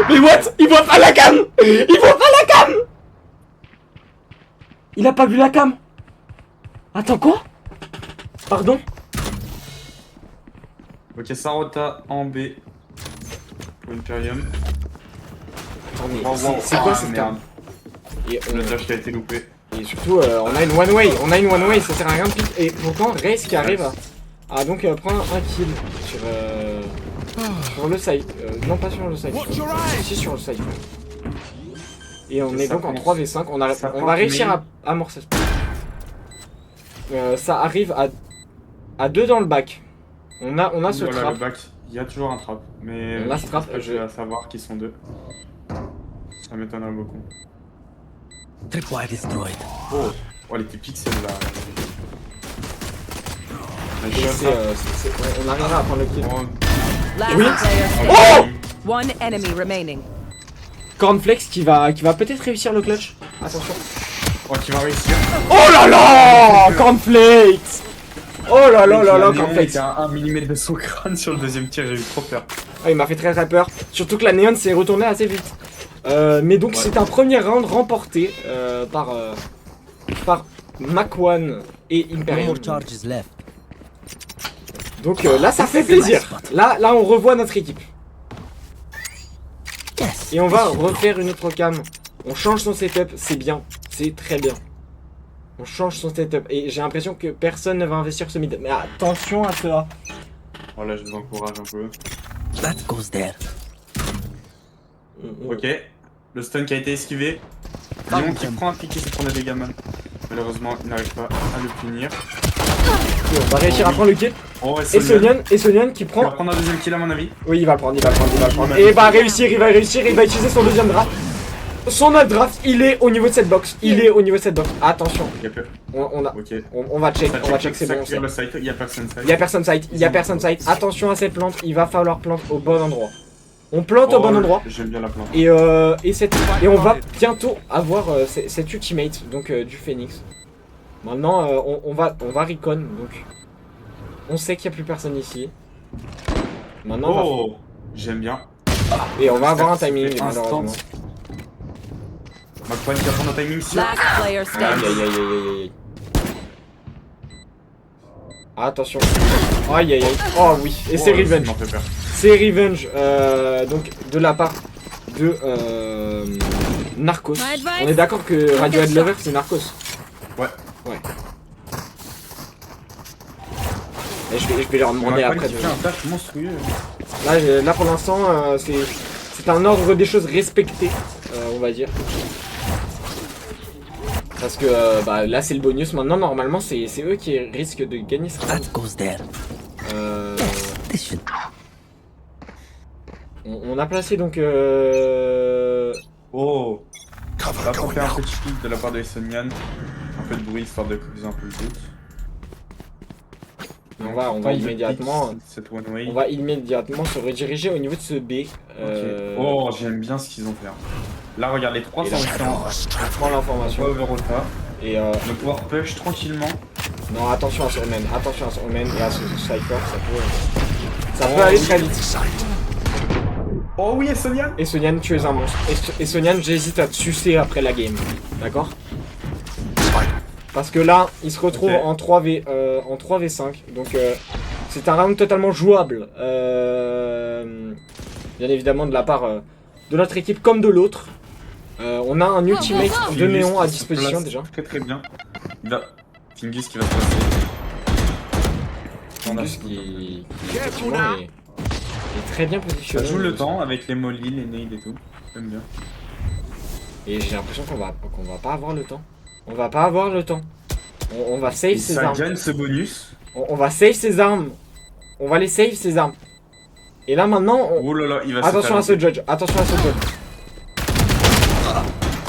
Mais what? Il voit pas la cam! Il a pas vu la cam! Attends, quoi? Pardon? Ok, Sarota en B. Pour Imperium. Attends, mais Oh, wow. c'est quoi Ah, cette merde. cam? Et Le dash qui a été loupé. surtout, on a une one way, ça sert à rien de pique. Et pourtant, Race qui arrive à donc prendre un kill sur le side. Non, pas sur le side. Si, sur le side. Et on est donc en 3v5. On va réussir à amorcer ce ça arrive à 2 dans le back. On a ce Voilà, trap. le back. Il y a toujours un trap. Mais On a ce trap, je vais savoir qu'ils sont deux. Ça m'étonnerait beaucoup. Tripwire destroyed. Oh, les petits pixels là. On arrivera à prendre le kill. Last Oui. player Oh! standing. One enemy remaining. Cornflakes qui va peut-être réussir le clutch. Attention. Oh, qui va réussir. Oh là là! Cornflakes! Oh là là, Cornflakes. Il y a 1 mm de son crâne sur le deuxième tir, j'ai eu trop peur. Ah, il m'a fait très peur. Surtout que la Néon s'est retournée assez vite. Mais donc c'est un premier round remporté par Mach 1 et No Imperium. more charges left. Donc là, ça fait plaisir. Là, on revoit notre équipe. Yes. Et on va refaire une autre cam. On change son setup, c'est bien. C'est très bien. On change son setup. Et j'ai l'impression que personne ne va investir ce mid. Mais attention à cela. Oh là, je vous encourage un peu. That goes there. Ok. Le stun qui a été esquivé. Léon qui prend un piqué sur son dégâts man. Malheureusement, il n'arrive pas à le punir. On va réussir à prendre le kill. Oh, Et Sonian qui Il va prend. prendre un deuxième kill à mon avis. Oui, il va le prendre. Et il va réussir, il va utiliser son deuxième draft. Son autre draft, il est au niveau de cette box. Attention. Il y a peu. Ok. On va check, c'est bon. Le site, il y a personne site. Il y a personne site. Attention à cette plante, il va falloir planter au bon endroit. On plante au bon endroit. J'aime bien la plante. Et on va bientôt avoir cette ultimate donc du Phoenix. Maintenant on va recon donc on sait qu'il n'y a plus personne ici. Maintenant j'aime bien. et on va avoir un timing malheureusement. Ma pointe qui va prendre un timing sûr. Last player standing. Aïe. Attention. Aïe. Oh oui. Et c'est revenge. Ça m'en fait peur. C'est revenge donc de la part de Narcos. On est d'accord que Radiohead Lover c'est Narcos. Ouais. Et je vais leur demander après. Il fait un taf monstrueux. Là pour l'instant c'est un ordre des choses respecté on va dire. Parce que là c'est le bonus. Maintenant normalement c'est eux qui risquent de gagner ce round. That goes there. This should. On a placé donc Oh. On va tenter un petit kick de la part de Sonian. Un peu de bruit histoire de causer un peu le doute. on va immédiatement se rediriger au niveau de ce B. Oh, j'aime bien ce qu'ils ont fait. Là, regarde, les 300 on prend l'information. Overota. Et le pouvoir push tranquillement. non, attention à Sormen et à ce Cypher, ça peut aller très vite. Oh oui, et Sonian. Et Sonian, tu es un monstre. Et Sonian, j'hésite à te sucer après la game. D'accord? Parce que là, il se retrouve en 3v5. Donc, c'est un round totalement jouable. Bien évidemment, de la part de notre équipe comme de l'autre. On a un ultimate de Néon à disposition déjà. Très bien. Fingus qui va se passer. Fingus qui effectivement est très bien positionné. Ça joue le temps avec les molly, les nades et tout. J'aime bien. Et j'ai l'impression qu'on va pas avoir le temps. On va pas avoir le temps. On va save ses armes. Ça gagne ce bonus. On va save ses armes. On va les save ses armes. Et là maintenant, oh là là, il va attention à ce judge.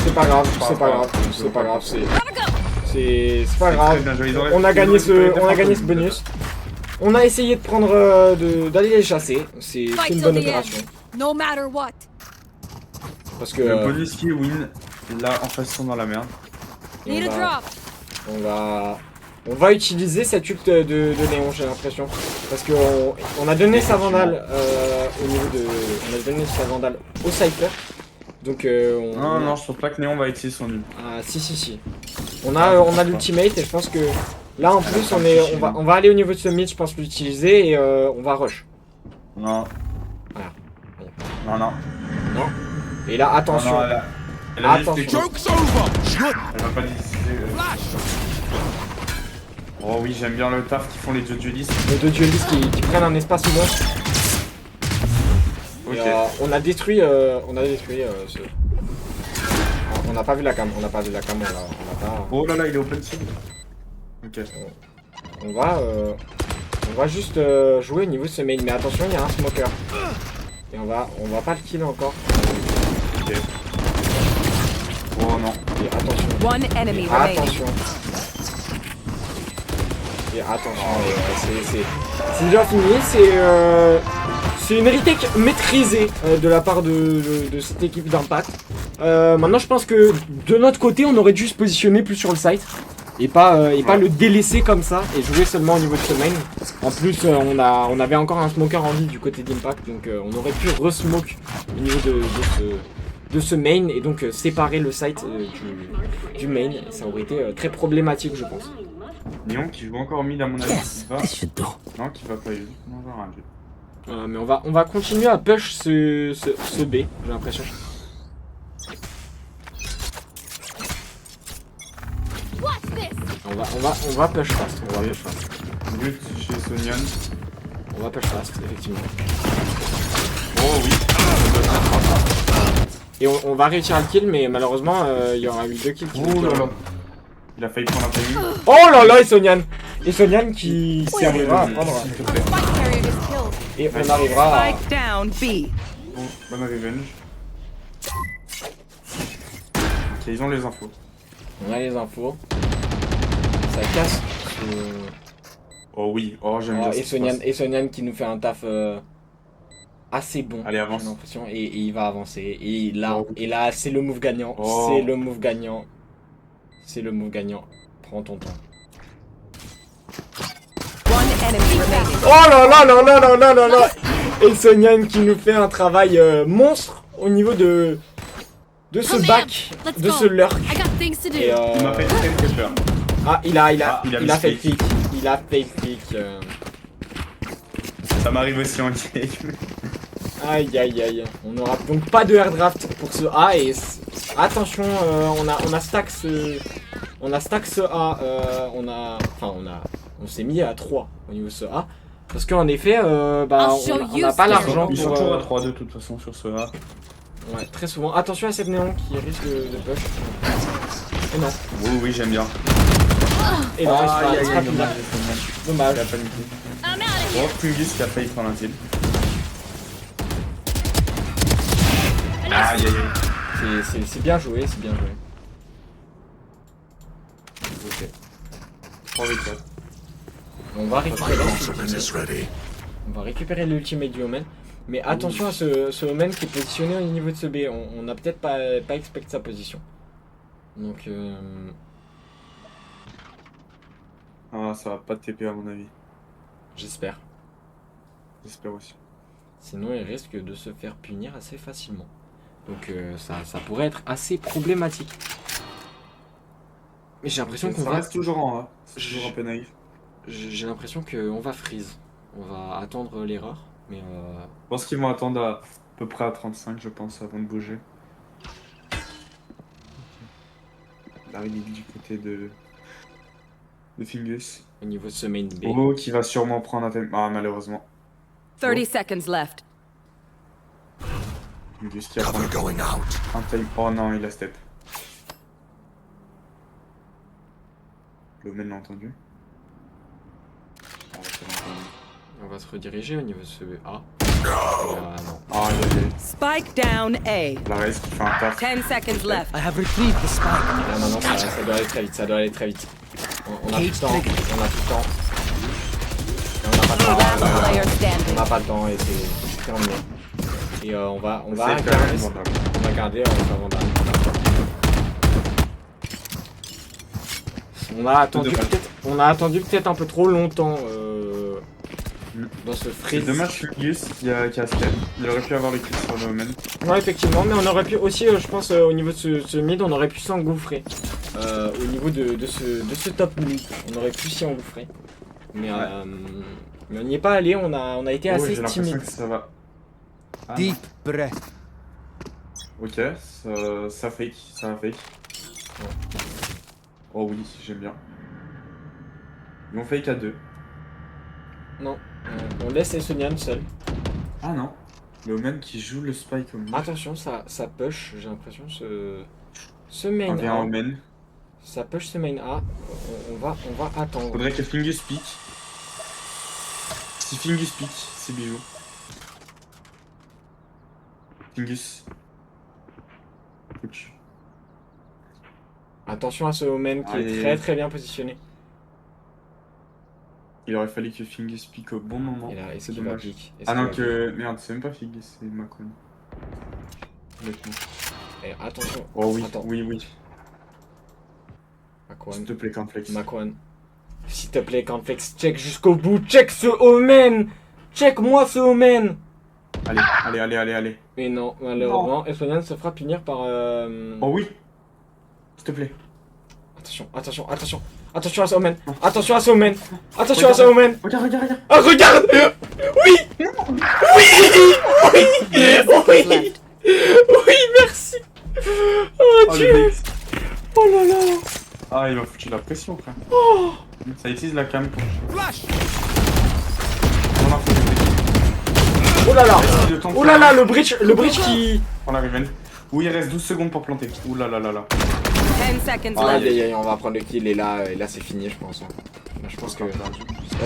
C'est pas grave, c'est pas grave. On a gagné ce bonus. On a essayé de prendre d'aller les chasser. C'est une bonne opération. No matter what. Parce que le bonus qui win, là en face ils sont dans la merde. On va utiliser cette ult de Néon, j'ai l'impression. Parce que on a donné sa vandale on a donné sa vandale au Cypher. Donc non, je pense pas que Néon va utiliser son ult. Ah si. On a l'ultimate et je pense que là en plus on va aller au niveau de ce mid, je pense l'utiliser et on va rush. Non. Voilà. Non. Et là attention. Non, elle a attention. Joke's over! Elle va pas décider. Oh oui, j'aime bien le taf qu'ils font les deux duelistes. Les deux duelistes qui prennent un espace monstre. Ok. Et, on a détruit ce... On n'a pas vu la cam, on n'a pas... Oh là là, il est open team. Ok. On va juste jouer au niveau de ce main, mais attention, il y a un smoker. Et on va pas le kill encore. Ok. Oh non. Et attention. One enemy remaining. Attention. Et attention, c'est déjà fini, c'est une retake maîtrisée de la part de cette équipe d'Impact. Maintenant je pense que de notre côté on aurait dû se positionner plus sur le site et pas le délaisser comme ça et jouer seulement au niveau de ce main. En plus on avait encore un smoker en vie du côté d'Impact, donc on aurait pu re-smoke au niveau ce main et donc séparer le site du main. Et ça aurait été très problématique, je pense. Néon qui joue encore mid à mon avis. Yes, this should do. Non, qui va pas eu. On verra. Mais on va continuer à push ce B, j'ai l'impression. On va push fast. On va push fast. But chez Sonyan. On va push fast, effectivement. Oh oui. Et on va réussir à le kill, mais malheureusement, il y aura eu 2 kills. Oh là là. Il a failli prendre un timing. Oh là là, et Sonyan qui arrivera à prendre. Et on arrivera à... Spike down B. Bon, bonne revenge. Ok, ils ont les infos. On a les infos. Ça casse. Oh oui, oh j'aime bien ça. Et Sonyan qui nous fait un taf assez bon. Allez, avance. J'ai l'impression. Et il va avancer. Et là, Oh. C'est le move gagnant. Oh. C'est le move gagnant. C'est le move gagnant. Prends ton temps. One enemy remaining. Oh là là là là là là là là. Et Sonyan qui nous fait un travail monstre au niveau de ce back, de ce lurk. I got things to do. Et Il m'a fait très peur. ah, il a fait mis clic. Il a fait clic. Ça m'arrive aussi en game. Aïe aïe aïe. On n'aura donc pas de air draft pour ce A et attention, on a stack ce A. On s'est mis à 3 au niveau de ce A. Parce qu'en effet, on n'a pas l'argent Ils sont pour... toujours à 3 de toute façon sur ce A. Ouais, très souvent. Attention à cette néon qui risque de push. Et non. Oui, oui, j'aime bien. Et non, il sera plus là. Dommage. Il a paniqué. Bon, Fungus qui a failli prendre un kill. Aïe aïe aïe. C'est bien joué, c'est bien joué. Ok. 3 v 4. On va récupérer l'ultimate du Omen. Mais attention à ce Omen qui est positionné au niveau de ce B. On n'a peut-être pas expecté sa position. Donc Ah, ça va pas de TP à mon avis. j'espère. J'espère aussi. Sinon il risque de se faire punir assez facilement. Donc ça pourrait être assez problématique. Mais j'ai l'impression qu'on Ça va... reste toujours en A. C'est toujours un peu naïf. J'ai l'impression qu'on va freeze. On va attendre l'erreur. Mais Je pense qu'ils vont attendre à peu près à 35, je pense, avant de bouger. Là, il est du côté de Fungus. au niveau de ce main B. Oh, qui va sûrement prendre un thème. Ah, malheureusement. 30 seconds left. Fungus qui a pris un time. Oh non, il a step. L'Omen l'a entendu. Ah, c'est entendu. On va se rediriger au niveau de ce A. Non. Ah, il y a Spike down A. la race qui fait un taf. 10 seconds left. I have retrieved the spike. Là, maintenant, ça doit aller très vite, ça doit aller très vite. On a tout le temps, on a tout le temps. Et on n'a pas le temps, Last player on standing. n'a pas le temps et c'est terminé. Et on va C'est garder, carrément dingue. on va garder sa vandale. On a attendu peut-être un peu trop longtemps dans ce C'est freeze. dommage Fungus qui a step. Il aurait pu avoir le kill sur l'Omen. Ouais, effectivement, mais on aurait pu aussi, je pense, au niveau de ce mid, on aurait pu s'engouffrer. Au niveau de ce top mid, on aurait pu s'y engouffrer. Mais on n'y est pas allé, on a été assez J'ai l'impression timide. que ça va. Ah, Deep breath. non. Ok, ça fake, ça va fake. Oh oui, j'aime bien. Ils vont fake à 2. Non, on laisse Sonyan seul. Ah non. Le Omen qui joue le spike au mid. Attention, ça push, j'ai l'impression, ce main On vient en A. Omen. Ça push ce main A, on va attendre. Faudrait que Fungus pique. Si Fungus pique, c'est bijou. Fungus. Ouch. Attention à ce Omen qui Allez. est très très bien positionné. Il aurait fallu que Fungus pique au bon moment. Et là, est-ce C'est qu'il va dommage. pique? Est-ce Ah qu'il non, va que. Merde, c'est même pas Fungus, c'est Macron. Honnêtement. pique Et attention. Oh oui, Attends. oui, oui. Makwan. S'il te plaît, Cornflakes. Makwan. S'il te plaît, Cornflakes, check jusqu'au bout. Check ce Omen. Check moi ce Omen. Allez. Mais non, malheureusement, Estonian se fera punir par... Oh oui. S'il te plaît. Attention à ce Omen. Attention à ce Omen. Regarde. Ah, regarde. Oui. Oui, merci. Oh, Dieu. Oh là là. Ah, il m'a foutu la pression, frère. Ça utilise la cam pour... Oh là là. Oh là là, le bridge qui... On arrive, Riven. Oui, il reste 12 secondes pour planter. Ouh là là. 10 seconds left. Aïe, on va prendre le kill et là c'est fini, je pense. Là, je pense que là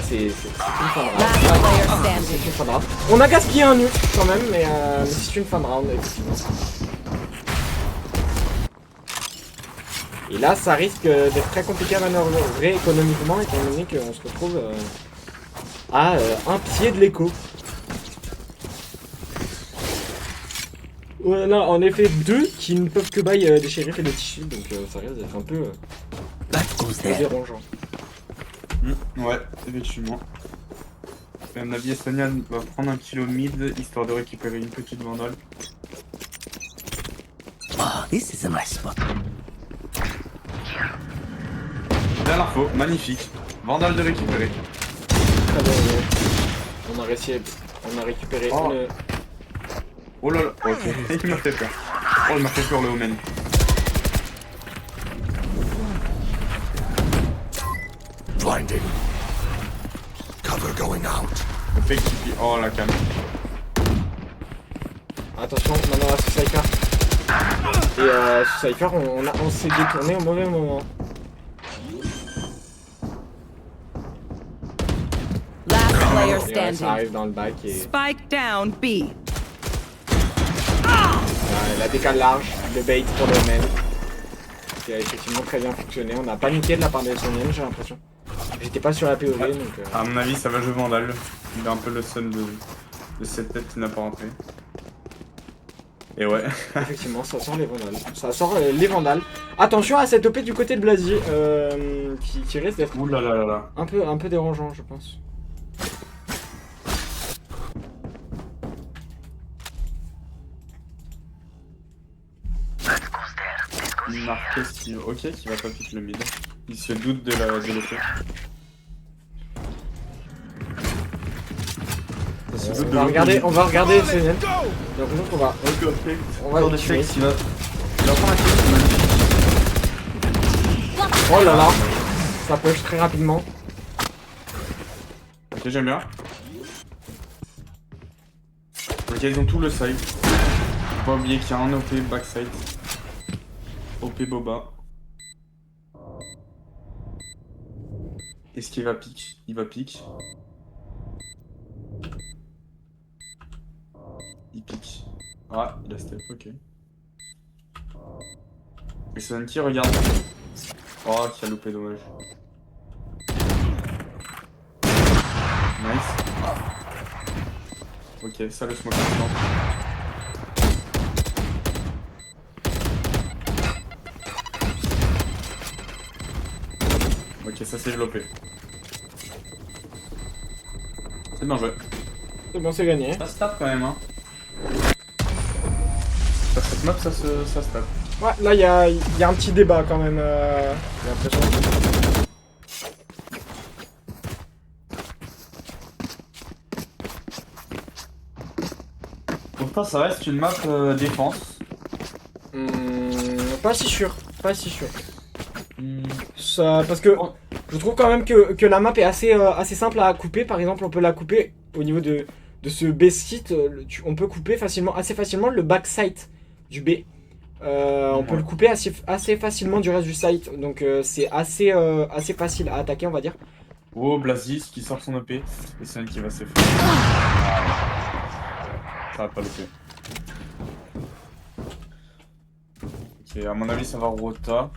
c'est une fin de Last round. player C'est standing. une fin de round. On a gaspillé un nuke quand même, mais c'est une fin de round effectivement. Et là, ça risque d'être très compliqué à manœuvrer économiquement, étant donné qu'on se retrouve à un pied de l'écho. Voilà, en effet, deux qui ne peuvent que buy des shérifs et des tissus, donc ça risque d'être un peu That goes there. dérangeant. Ouais, effectivement. À mon avis, Estonian va prendre un kilo mid, histoire de récupérer une petite vandale. Oh, this is a nice spot. Bien l'info, magnifique. Vandale de récupérer. Très bien, on a récupéré Oh. une... Oh là là, ok. Il m'a fait peur. Oh, il m'a fait peur le Omen. Blinding. Cover going out. Le fake qui... Oh la cam. Attention, maintenant à Cypher. Et Cypher, on s'est détourné au mauvais moment. Last player Et ouais, ça standing. arrive dans le bac et Spike down B. la décale large, le bait pour le Omen. Qui a effectivement très bien fonctionné. On a paniqué de la part des Estoniens, j'ai l'impression. J'étais pas sur la POV donc... À mon avis, ça va jouer vandale. Il a un peu le seum de cette tête qui n'a pas rentré. Et ouais. Effectivement, ça sort les vandales. Ça sort les vandales. Attention à cette OP du côté de Blasier, qui risque d'être Ouh là là là là. un peu dérangeant, je pense. Il marque Steve. Ok, qui va pas piquer le mid. Il se doute de l'effet. On va regarder CNN. Donc nous on va le tuer. Il va prendre un kill, magnifique. Oh là là, ça push très rapidement. Ok, j'aime bien. Ok, ils ont tout le side. Faut pas oublier qu'il y a un OP backside. OP Boba. Est-ce qu'il va pique? Il va pique. Il pique. Ah, il a step, ok. Et Sonki, regarde. Oh, qui a loupé, dommage. Nice. Ok, ça le smoke maintenant. Ok, ça s'est développé. C'est bien joué. C'est bon, c'est gagné. Ça se tape quand même, hein. Sur cette map, ça se tape. Ouais, là il y a un petit débat quand même. J'ai l'impression. Pourtant, ça reste une map défense. Pas si sûr. Ça, parce que je trouve quand même que la map est assez simple à couper. Par exemple, on peut la couper au niveau de ce B site. On peut couper assez facilement le backside du B. On peut le couper assez facilement du reste du site. Donc c'est assez facile à attaquer, on va dire. Oh, Blazis qui sort son OP. Et c'est elle qui va se faire. Ça va pas l'OP. Ok, à mon avis, ça va rota.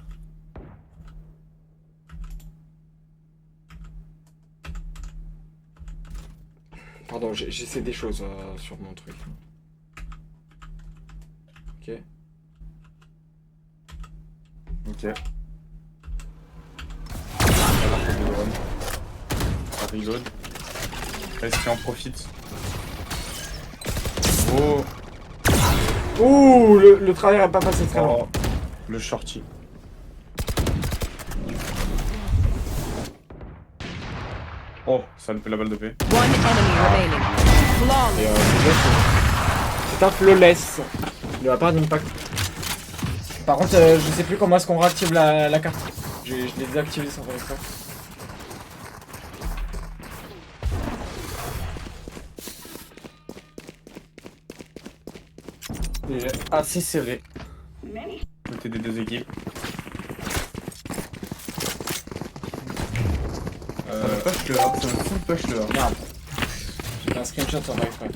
Pardon, j'essaie des choses sur mon truc. Ok. Ok. Ça reload. Est-ce qu'il en profite? Oh, Ouh, le travers est pas passé très loin. le shorty. Oh, ça me fait la balle de paix. One enemy remaining. Flawless. C'est un flawless de la part d'Impact. Par contre, je sais plus comment est-ce qu'on réactive la carte. Je l'ai désactivé sans faire exprès. Il est assez serré. Côté des deux équipes. Ça me push le A, ça me full push le A. Merde. J'ai fait un screenshot sans faire exprès.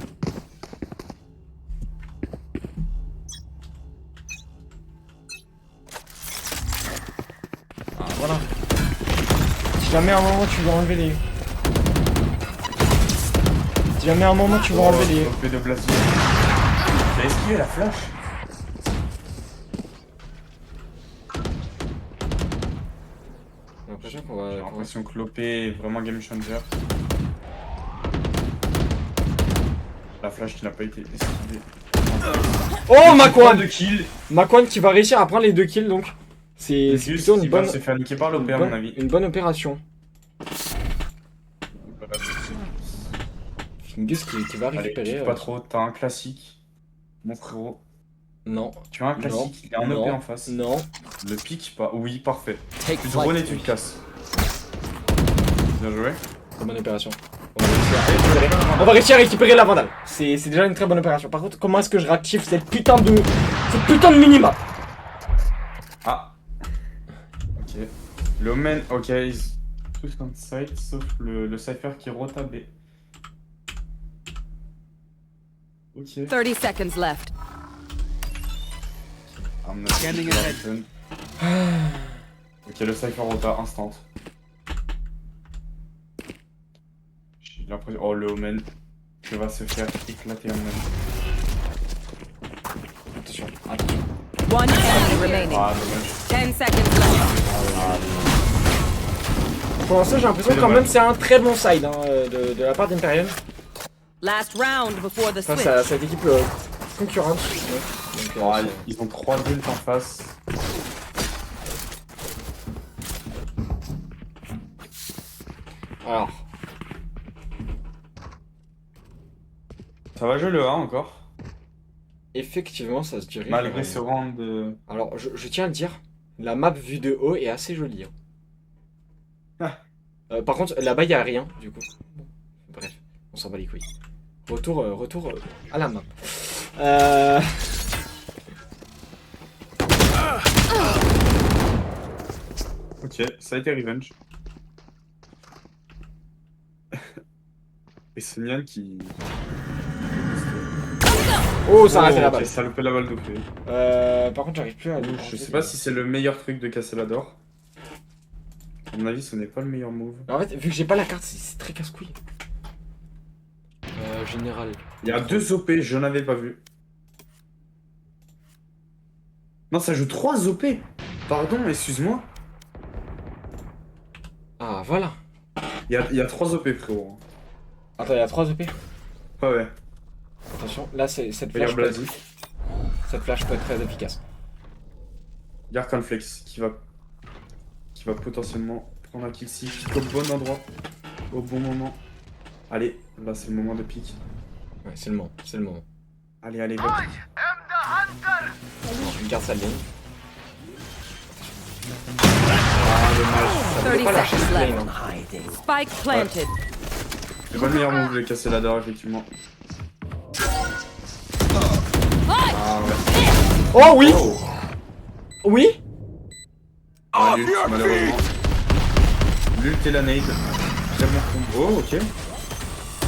Ah, voilà. Si jamais à un moment tu veux enlever les... Si jamais à un moment tu veux enlever les... Fait de place. J'ai esquivé la flash. J'ai l'impression qu'on va... J'ai l'impression que l'OP est vraiment game changer. La flash qui n'a pas été esquivée. Oh, Makwan! 2 kills. Makwan qui va réussir à prendre les 2 kills donc. C'est plutôt une bonne... Il va se faire niquer par l'OP à mon avis. Une bonne opération. Fingus qui va Allez, récupérer... pique pas trop, t'as un classique. Mon frérot. Non. Tu as un classique, il y a un OP en face. Non. Le pique pas. Oui, parfait. Take Tu flight. drones et tu te casses. Bien joué. Très bonne opération. On va réussir à récupérer la Vandale. C'est déjà une très bonne opération. Par contre, comment est-ce que je réactive cette putain de minimap? Ah. Ok. Le Omen, ok, ils tous on site, sauf le Cypher qui rota B. Ok. 30 seconds left. Scanning ahead. Ok, le Cypher rota instant. J'ai l'impression. Oh, le Omen qui va se faire éclater en même. Attention, attention. One enemy remaining. Ah, dommage. 10 seconds left. Pour l'instant, j'ai l'impression que quand même c'est un très bon side hein, de la part d'Imperial Last round before the face switch. à cette équipe concurrente. Donc, Oh, ils ont 3 builds en face. Alors, Ça va jouer le A encore. effectivement, ça se dirige. Malgré ce round de. Alors, je tiens à le dire, la map vue de haut est assez jolie. Hein. Par contre, là-bas, il n'y a rien, du coup. Bon, bref, on s'en bat les couilles. Retour à la map. Ok, ça a été revenge. Et Sonian qui. Oh, ça a arrêté la ok, balle. ça a loupé la balle de clé. Par contre, j'arrive plus à... Je sais pas si c'est le meilleur truc de casser la door. À mon avis, ce n'est pas le meilleur move. En fait, vu que j'ai pas la carte, c'est très casse-couille. Général. Il y a 2 OP, je n'avais pas vu. Non, ça joue 3 OP. Pardon, excuse-moi. Ah, voilà. Il y a 3 OP, frérot. Attends, il y a 3 EP. Ouais. Attention, là, cette Regarde flash, Blasi. cette flash peut être très efficace. Regarde Conflex qui va potentiellement prendre un kill si pique au bon endroit, au bon moment. Allez, là c'est le moment de pique. Ouais, c'est le moment, c'est le moment. Allez, va. Bon, je garde sa ligne. Ah, dommage. Ça voulait 30 pas lâcher seconds ce left. lane, hein. Spike planted. C'est pas le meilleur move de casser la door, effectivement. Ah ouais. Oh oui. Oui. Ah, l'ult, malheureusement. L'ult et la nade. Très bon combo. Oh, ok.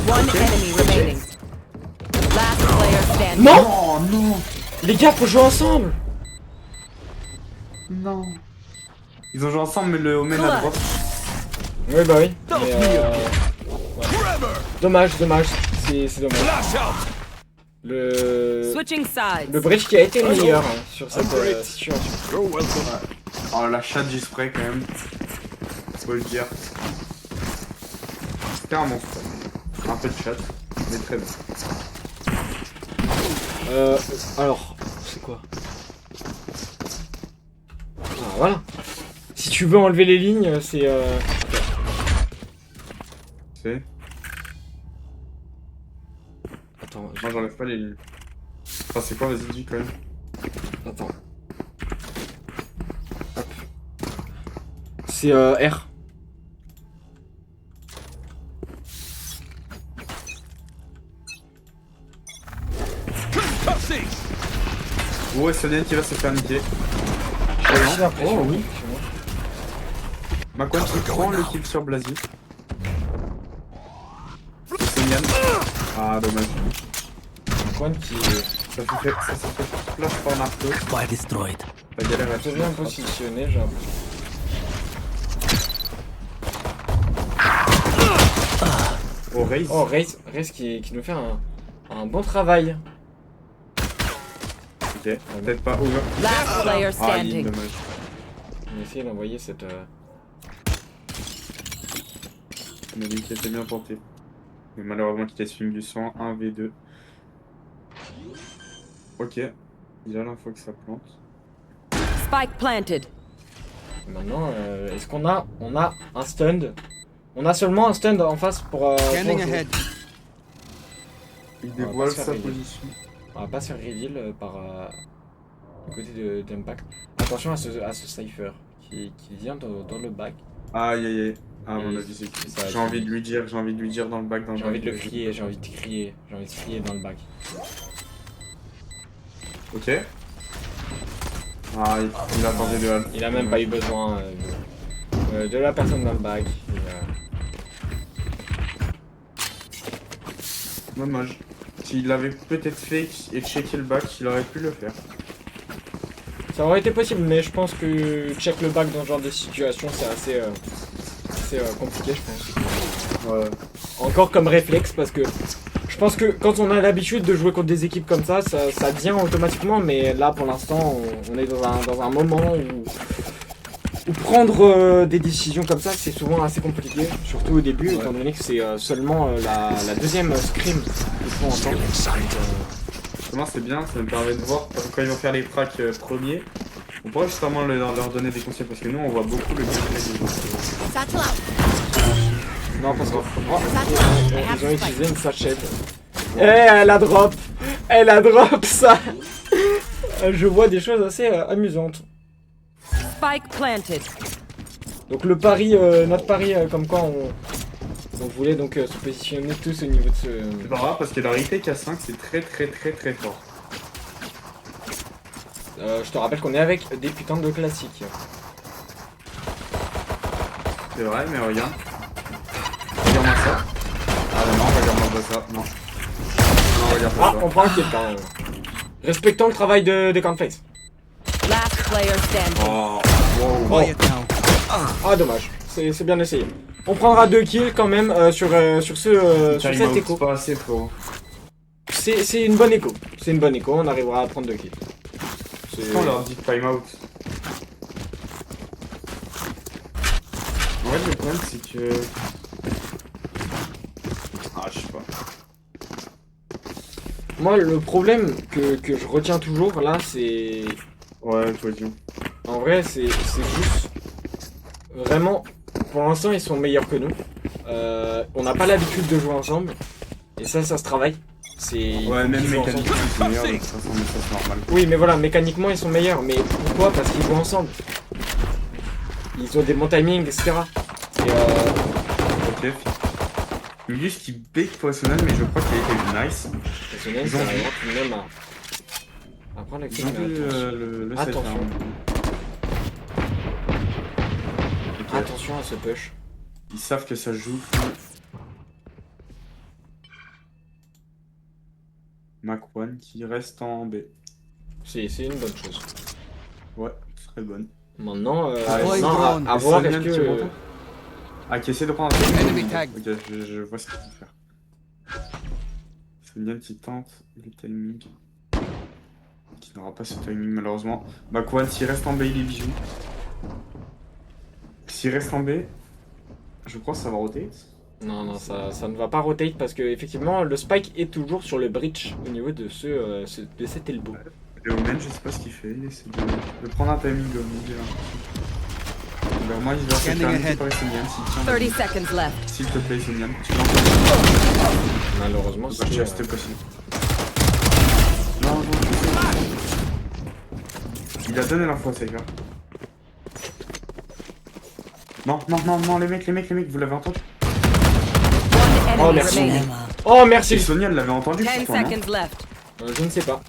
One enemy remaining. Last player standing. Non. Oh non. Les gars, faut jouer ensemble. Non. Ils ont joué ensemble, mais le Omen à droite. Oui, bah oui. Mais, ouais. Dommage. C'est dommage. Switching sides. Le bridge qui a été meilleur hein, sur cette situation. Oh, la chatte du spray quand même. Faut le dire. C'était un monstre. Un peu de chat, mais très bon. Alors, c'est quoi? Ah, voilà. Si tu veux enlever les lignes, c'est C'est. Attends, Moi j'enlève pas les lignes. Enfin, c'est quoi, vas-y, dis quand même. attends. Hop. C'est R. Ouais, Sonen qui va se faire niquer. J'ai l'impression, Oh. oui. Macron qui prend le kill sur Blasi. C'est Nian. Ah, dommage. Coin qui Ça s'est fait flash par Marteau. Spy destroyed. La galère à est bien positionné, j'ai l'impression. Oh, Raze. Oh, Raze qui nous fait un bon travail. Ok, peut-être pas over. Last player Ah, standing. dommage. On a essayé d'envoyer cette... On a dit qu'il était bien porté. Mais malheureusement qu'il a suivi du sang. 1v2. Ok. Déjà l'info que ça plante. Spike planted. Maintenant, est-ce qu'on a... On a un stun. On a seulement un stun en face pour Scanning jouer. ahead. Il va dévoile pas se sa faire position. On va pas se faire reveal par du côté d'Impact. Attention à ce Cypher qui vient dans le bac. Aïe aïe aïe. Ah, Et mon avis, c'est c'est ça, J'ai envie de lui dire dans le bac. J'ai envie de le crier, j'ai envie de crier dans le bac. Ok. Ah, il a tenté de halle. Il a même pas eu besoin de la personne dans le bac. Et, Dommage. S'il l'avait peut-être fait et checké le bac, il aurait pu le faire. ça aurait été possible, mais je pense que check le bac dans ce genre de situation, c'est assez compliqué, je pense. Ouais. Encore comme réflexe, parce que je pense que quand on a l'habitude de jouer contre des équipes comme ça vient automatiquement, mais là pour l'instant on est dans un moment où prendre des décisions comme ça c'est souvent assez compliqué, surtout au début, étant donné que c'est seulement la deuxième scrim qu'ils font ensemble. Justement, c'est bien, ça me permet de voir quand ils vont faire les tracks premiers. On pourrait justement leur donner des conseils parce que nous on voit beaucoup le gameplay des autres. Non, parce qu'ils ont utilisé une sachet. Eh, elle a drop ça. Je vois des choses assez amusantes. Spike planted. Donc le pari, notre pari, comme quoi on voulait donc se positionner tous au niveau de ce... C'est pas grave parce que la retake à 5 c'est très fort. je te rappelle qu'on est avec des putains de classiques. C'est vrai, mais regarde. Regarde-moi ça. Ah non, regarde-moi pas ça. Non. Non, regarde pas Ah, ça. on prend un kill quand même. Respectons le travail de Cornflakes. Last player standing. Oh, wow. Oh. Quiet now. Ah dommage, c'est bien essayé. On prendra 2 kills quand même sur cet écho. C'est pas assez fort. C'est une bonne écho. C'est une bonne écho, on arrivera à prendre 2 kills. On leur dit time out. En fait, le problème c'est que. Ah, je sais pas. Moi, le problème que je retiens toujours là, c'est. Ouais, toi, dis. En vrai, c'est juste. Vraiment, pour l'instant, ils sont meilleurs que nous. On n'a pas l'habitude de jouer ensemble. Et ça se travaille. Ouais, même ils jouent ensemble. mécaniquement, c'est meilleur, de toute façon, mais ça c'est normal. Oui, mais voilà, mécaniquement, ils sont meilleurs. Mais pourquoi? Parce qu'ils jouent ensemble. Ils ont des bons timings, etc. Et Ok. Milius qui bait Poissonnel, mais je crois qu'il a été nice. personnellement, Ils ont ça vu. va tout de même à prendre la Ils ont vu le set. Attention. hein. Ok. Attention à ce push. Ils savent que ça joue. Mac1 qui reste en B. C'est une bonne chose. Ouais, très bonne. Maintenant, Ah, maintenant, à voir Sonnen est-ce qui que... monte. Ah, qui essaie de prendre un Enemy tag. Ok, je vois ce qu'il faut faire. Sonnen qui tente le timing. Qui n'aura pas ce timing malheureusement. Mac1 s'il reste en B, il est bijou. S'il reste en B, je crois que ça va roter. Non, ça ne va pas rotate parce que effectivement le spike est toujours sur le breach au niveau de de cet elbow. Et Omen, je sais pas ce qu'il fait, il essaie de prendre un timing au milieu. Alors moi, il va faire un petit par Sonian s'il tient. 30 seconds left. S'il te plaît, Sonian, tu l'entends. Malheureusement, c'est c'était possible. Non, il a donné l'info, c'est gars. Non, les mecs, vous l'avez entendu? Oh merci. Oh merci. Et Sonia l'avait entendu 10 pourtant, non? seconds left. Je ne sais pas.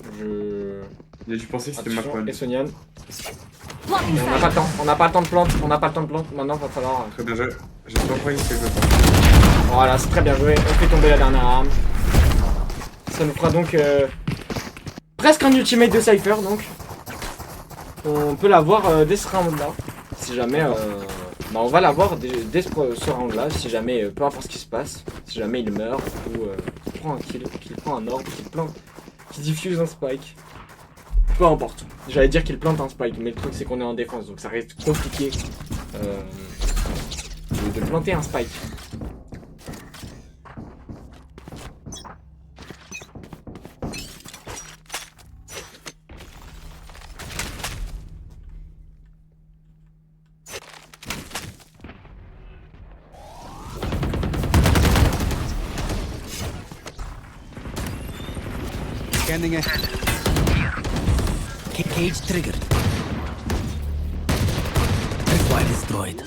Il a dû penser que c'était Macron. Et Sonian. On n'a pas le temps de plante. Maintenant, il va falloir. Très bien joué. Je sais pas pourquoi il se fait pas. Voilà, c'est très bien joué. On fait tomber la dernière arme. Ça nous fera donc presque un ultimate de Cypher. Donc, on peut l'avoir dès ce round-là. Si jamais. On va l'avoir dès ce round-là. Si jamais, peu importe ce qui se passe. Si jamais il meurt ou qu'il prend un kill, qu'il prend un orb, qu'il plante, qu'il diffuse un spike. Peu importe. J'allais dire qu'il plante un spike, mais le truc c'est qu'on est en défense, donc ça reste compliqué de planter un spike. Scanning ahead. Cage triggered. Tripwire destroyed.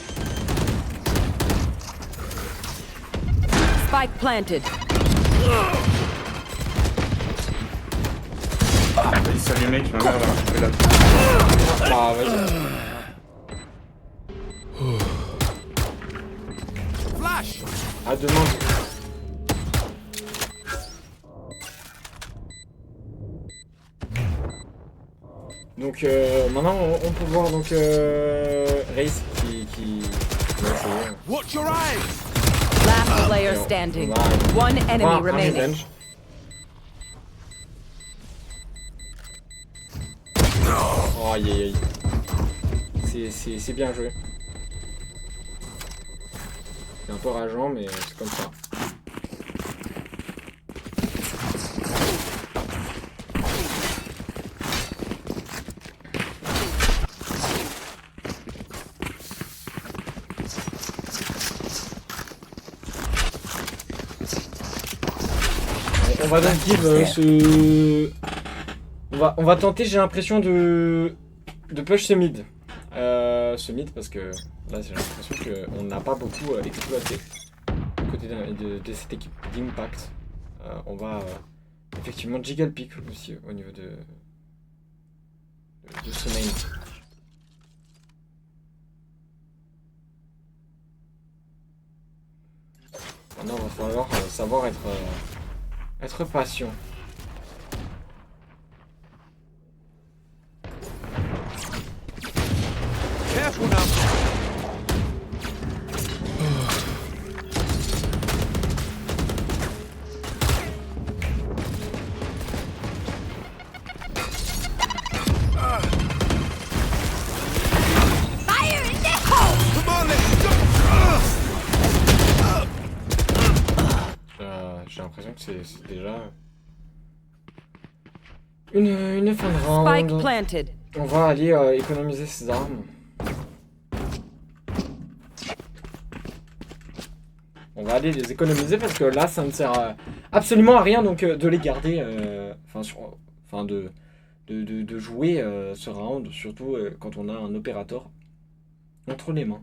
Spike planted. Vas-y, salut mec, ma mère va récupérer la Ah, vas-y. Flash! À demain. Donc maintenant on peut voir donc Race qui va essayer. Watch your eyes! Last player standing. One enemy remaining. Revenge. Oh aïe aïe aïe. C'est bien joué. C'est un peu rageant mais c'est comme ça. On va donc give on va tenter, j'ai l'impression de push ce mid. Ce mid parce que là j'ai l'impression qu'on n'a pas beaucoup exploité du côté de cette équipe d'Impact. On va effectivement jiggle pick aussi au niveau de ce main. Maintenant il va falloir savoir être patient. Careful now. Fire in the hole! Come on, let's go! J'ai l'impression que c'est déjà une fin de round. Spike planted. On va aller économiser ses armes. On va aller les économiser parce que là ça ne sert absolument à rien donc de les garder, de jouer ce round, surtout quand on a un opérateur entre les mains.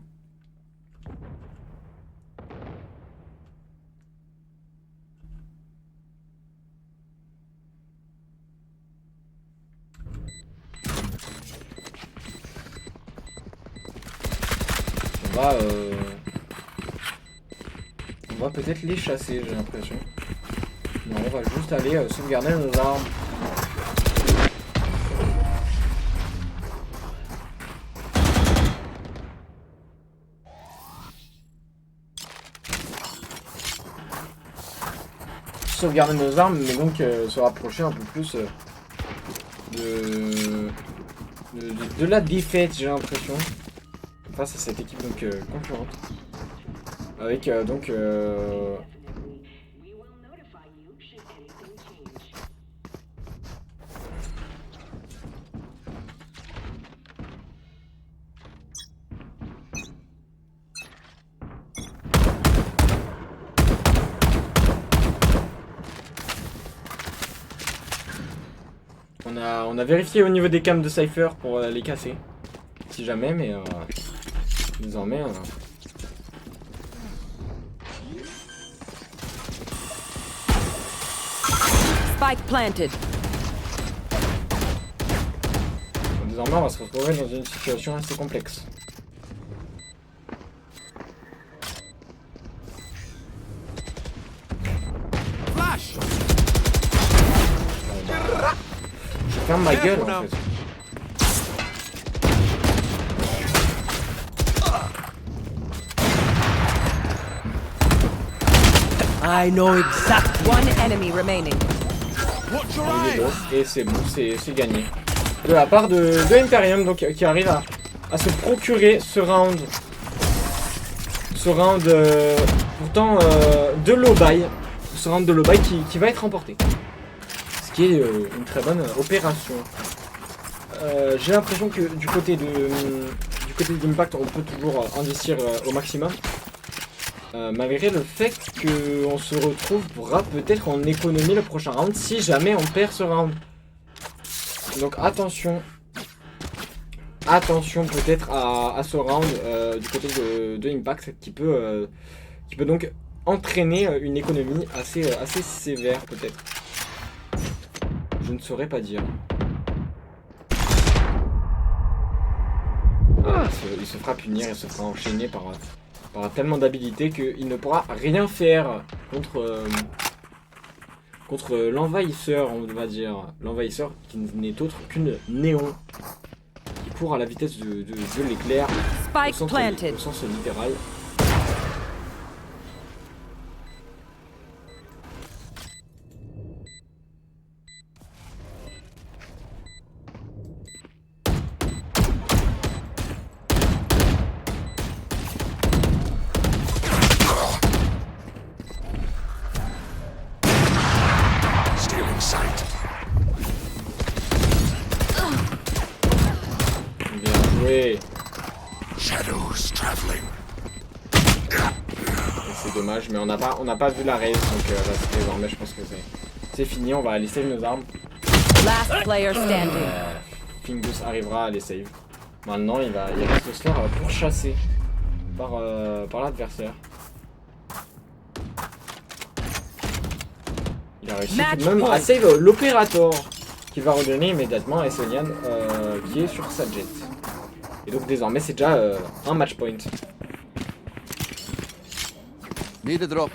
On va peut-être les chasser, j'ai l'impression. Non, on va juste aller sauvegarder nos armes. Sauvegarder nos armes, mais donc se rapprocher un peu plus de la défaite, j'ai l'impression. Face à cette équipe donc concurrente. Avec donc... On a vérifié au niveau des cams de Cypher pour les casser. Si jamais, mais désormais... Spike planted. Désormais, on va se retrouver dans une situation assez complexe. Flash. Je ferme ma gueule en fait. I know exactly. One enemy remaining. Watch your Il est eyes. beau, et c'est bon, c'est gagné. De la part de Imperium, donc, qui arrive à se procurer ce round. Ce round, pourtant, de low buy. Ce round de low buy qui va être remporté. Ce qui est une très bonne opération. J'ai l'impression que du côté d'Impact, on peut toujours investir au maximum. Malgré le fait qu'on se retrouvera peut-être en économie le prochain round si jamais on perd ce round. Donc attention. Attention peut-être à ce round du côté de Impact qui peut donc entraîner une économie assez sévère peut-être. Je ne saurais pas dire. Il se fera punir, il se fera enchaîner par tellement d'habilité qu'il ne pourra rien faire contre l'envahisseur, on va dire. L'envahisseur qui n'est autre qu'une néon qui court à la vitesse de l'éclair au sens littéral. C'est dommage, mais on n'a pas vu la raise, donc là, désormais je pense que c'est fini, on va aller save nos armes. Last player standing. Fingus arrivera à les save. Maintenant il reste le score pourchassé par l'adversaire. Il a réussi tout de même à save l'opérateur qui va redonner immédiatement à Essonian qui est sur sa jet. Et donc désormais c'est déjà un match point. Need a drop.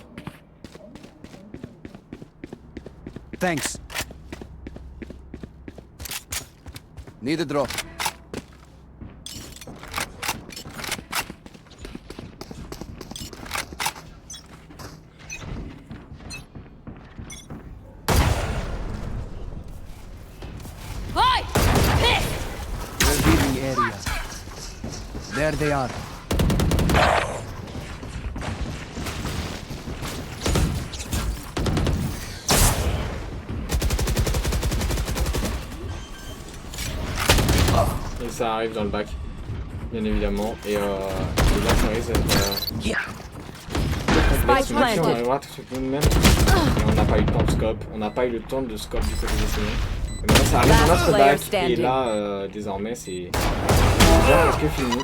Thanks. Need a drop. They're leaving the area. There they are. Et ça arrive dans le bac, bien évidemment. Et là ça risque d'être complexe. On arrivera tout de même. Et on n'a pas eu le temps de scope. On n'a pas eu le temps de scope du côté des Essoniens. Mais là ça arrive dans notre bac. Et là désormais c'est déjà presque fini.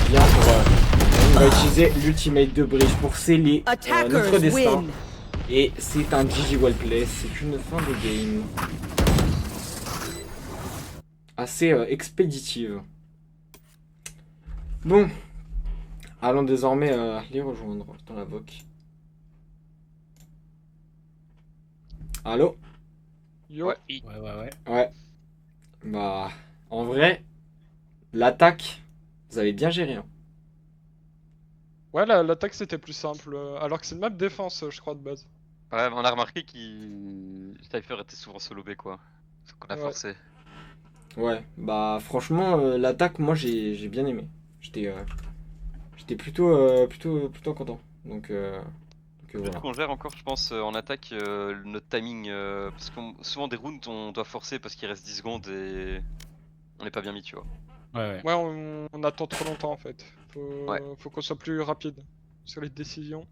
Bien on va utiliser l'ultimate de Bridge pour sceller notre destin. Et c'est un GG well play, c'est une fin de game assez expéditive. Bon, allons désormais les rejoindre dans la VOC. Allô? Yo. Ouais. Bah, en vrai, l'attaque, vous avez bien géré. Hein. Ouais, l'attaque c'était plus simple, alors que c'est une map défense, je crois, de base. Ouais, mais on a remarqué qu'il Cypher était souvent solo B quoi. Donc on a forcé. Ouais, bah franchement, l'attaque, moi j'ai bien aimé. J'étais J'étais plutôt content. Donc voilà. Qu'on gère encore, je pense, en attaque, notre timing. Parce que souvent des rounds, on doit forcer parce qu'il reste 10 secondes et on n'est pas bien mis, tu vois. Ouais, on attend trop longtemps en fait. Faut qu'on soit plus rapide sur les décisions.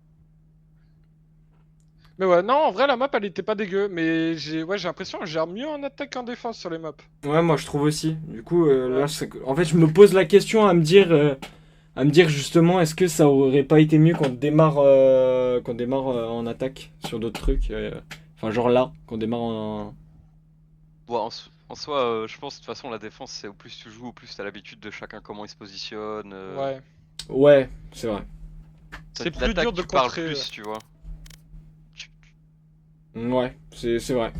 Mais ouais, non, en vrai, la map elle était pas dégueu, mais j'ai l'impression que je gère mieux en attaque qu'en défense sur les maps. Ouais, moi je trouve aussi. Du coup, là, en fait, je me pose la question à me dire justement, est-ce que ça aurait pas été mieux qu'on démarre en attaque sur d'autres trucs enfin, genre là, qu'on démarre en. Bon, en soi, je pense de toute façon, la défense, c'est au plus tu joues, au plus t'as l'habitude de chacun comment il se positionne. Ouais, c'est vrai. C'est plus dur de contrer. Plus, tu vois. Ouais, c'est vrai.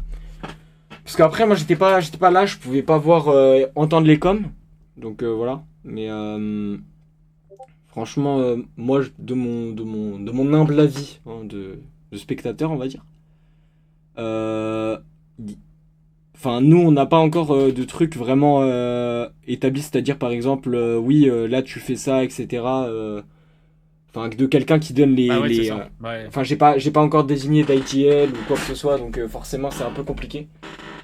Parce qu'après, moi, j'étais pas là, je pouvais pas voir, entendre les coms. Donc voilà. Mais franchement, moi, de mon humble avis hein, de spectateur, on va dire. Enfin, nous, on n'a pas encore de trucs vraiment établis. C'est-à-dire, par exemple, oui, là, tu fais ça, etc. Enfin, de quelqu'un qui donne les. Enfin, j'ai pas encore désigné d'ITL ou quoi que ce soit, donc forcément, c'est un peu compliqué.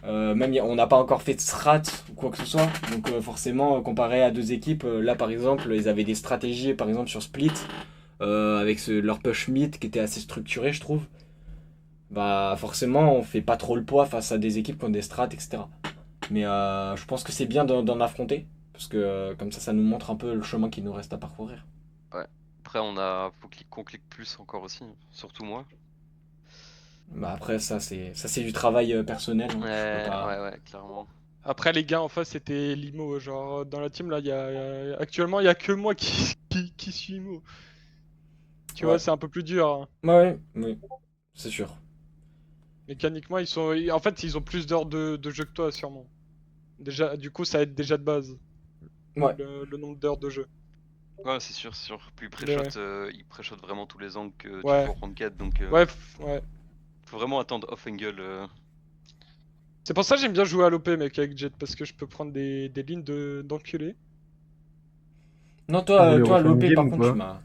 Même on n'a pas encore fait de strat ou quoi que ce soit, donc forcément, comparé à deux équipes, là par exemple, ils avaient des stratégies, par exemple sur Split, avec leur push mid qui était assez structuré, je trouve. Bah, forcément, on fait pas trop le poids face à des équipes qui ont des strats, etc. Mais je pense que c'est bien d'en affronter, parce que comme ça nous montre un peu le chemin qu'il nous reste à parcourir. Ouais. Après, faut qu'on clique plus encore aussi, surtout moi. Bah après, ça c'est du travail personnel. Hein. Ouais, clairement. Après, les gars en face, c'était Limo. Genre, dans la team, là, actuellement, il y a que moi qui suis Limo. Tu vois, c'est un peu plus dur. Hein. Ouais, oui, c'est sûr. Mécaniquement, en fait, ils ont plus d'heures de jeu que toi, sûrement. Déjà, du coup, ça aide déjà de base. Ouais. Le nombre d'heures de jeu. Ouais, c'est sûr. Puis il pré-shot vraiment tous les angles que tu ouais. fais en ranked, donc ouais. Faut vraiment attendre off angle. C'est pour ça que j'aime bien jouer à l'OP, mec, avec Jet, parce que je peux prendre des lignes d'enculé. Non, toi l'OP, par contre, tu m'as.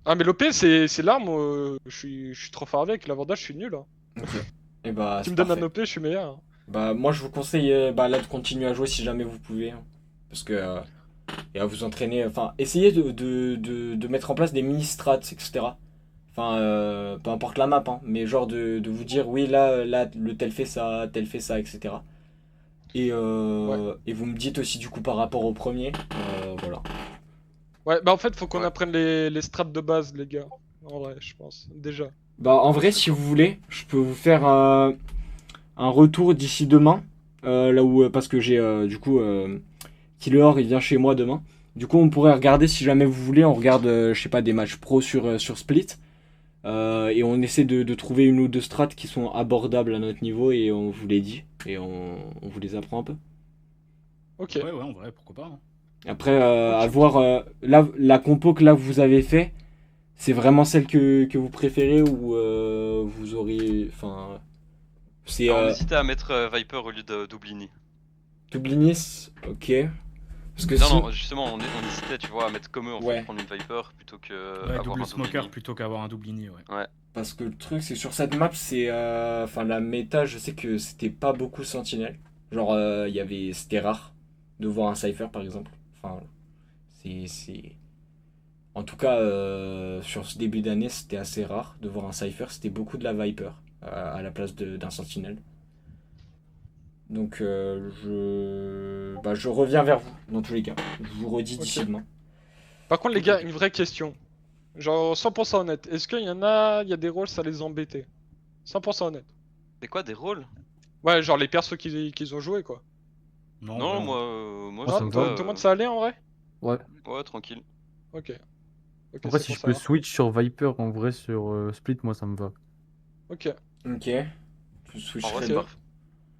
Ah, mais l'OP, c'est l'arme, je suis trop fort avec, l'avantage, je suis nul. Hein. Ok. Et bah, tu me donnes un OP, je suis meilleur. Hein. Bah, moi, je vous conseille là, de continuer à jouer si jamais vous pouvez. Hein. Parce que. Et à vous entraîner. Enfin, essayez de mettre en place des mini-strats, etc. Enfin, peu importe la map, hein, mais genre de vous dire, oui, là, le tel fait ça, etc. Et vous me dites aussi, du coup, par rapport au premier. Voilà. Ouais, bah en fait, faut qu'on apprenne les strats de base, les gars. En vrai, je pense, déjà. Bah, en vrai, si vous voulez, je peux vous faire un retour d'ici demain. Là où, parce que j'ai, du coup, Killer, il vient chez moi demain. Du coup, on pourrait regarder, si jamais vous voulez, on regarde, je sais pas, des matchs pro sur Split. Et on essaie de trouver une ou deux strats qui sont abordables à notre niveau et on vous les dit. Et on vous les apprend un peu. Ok. Ouais, en vrai, pourquoi pas. Hein. Après, à voir, là, la compo que là vous avez fait, c'est vraiment celle que vous préférez ou vous auriez... Enfin... On hésitait à mettre Viper au lieu de Doublini. Doublinis, ok. Parce que non, justement, on hésitait, tu vois, à mettre comme eux, fait, prendre une Viper plutôt que avoir double un smoker plutôt qu'avoir un Doublini, ouais. Parce que le truc, c'est que sur cette map, c'est... Enfin, la méta, je sais que c'était pas beaucoup Sentinelle. Genre, c'était rare de voir un Cypher, par exemple. Enfin, c'est... En tout cas, sur ce début d'année, c'était assez rare de voir un Cypher. C'était beaucoup de la Viper à la place d'un Sentinelle. Donc je reviens vers vous dans tous les cas. Je vous redis d'ici demain. Par contre les gars, une vraie question. Genre 100% honnête. Est-ce qu'il y il y a des rôles ça les embêtait 100% honnête. C'est quoi des rôles? Ouais, genre les persos qu'ils ont joué quoi. Non, moi ça me va. Tout le monde ça allait en vrai? Ouais, tranquille. Ok. En vrai si je peux switch sur Viper en vrai sur Split, moi ça me va. Ok. Tu switcherais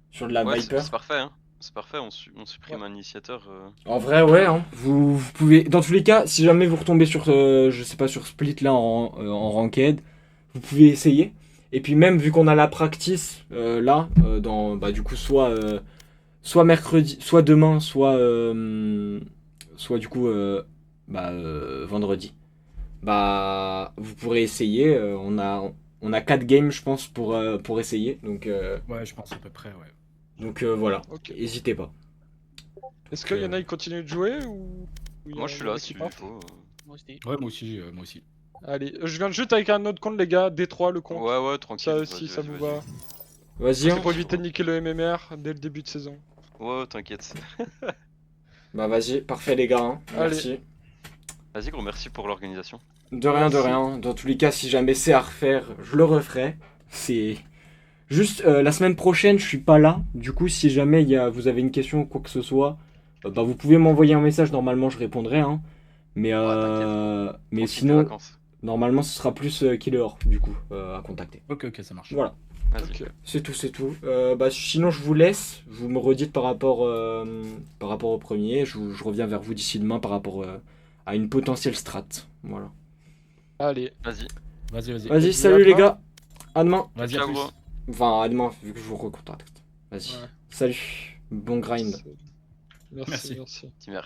sur de la Viper. C'est parfait, hein. C'est parfait, on supprime un initiateur. En vrai, ouais, hein. Vous pouvez. Dans tous les cas, si jamais vous retombez sur, je sais pas, sur Split là en ranked, vous pouvez essayer. Et puis même vu qu'on a la practice là, du coup soit mercredi, soit demain, soit du coup vendredi. Bah, vous pourrez essayer. On a 4 games, je pense, pour essayer. Donc, ouais, je pense à peu près, ouais. Donc voilà, n'hésitez pas. Est-ce qu'il y en a qui continuent de jouer ou moi je suis là, si il faut. Ouais, moi aussi. Allez, je viens de juste avec un autre compte, les gars, D3 le compte. Ouais, tranquille. Ça aussi, ça vous va. Vas-y. C'est pour éviter de niquer le MMR dès le début de saison. Ouais, t'inquiète. Bah vas-y, parfait les gars, hein. Merci. Vas-y gros, merci pour l'organisation. De rien. Dans tous les cas, si jamais c'est à refaire, je le referai. C'est juste la semaine prochaine, je suis pas là. Du coup, si jamais vous avez une question ou quoi que ce soit, bah vous pouvez m'envoyer un message. Normalement, je répondrai. Hein. Mais sinon, normalement, ce sera plus Killer du coup à contacter. Ok, ça marche. Voilà. Okay. C'est tout. Sinon, je vous laisse. Vous me redites par rapport au premier. Je reviens vers vous d'ici demain par rapport à une potentielle strat. Voilà. Allez. Vas-y. Salut les gars. À demain. Vas-y, Enfin, à demain, vu que je vous recontacte. Vas-y. Ouais. Salut. Bon grind. Merci. Timer.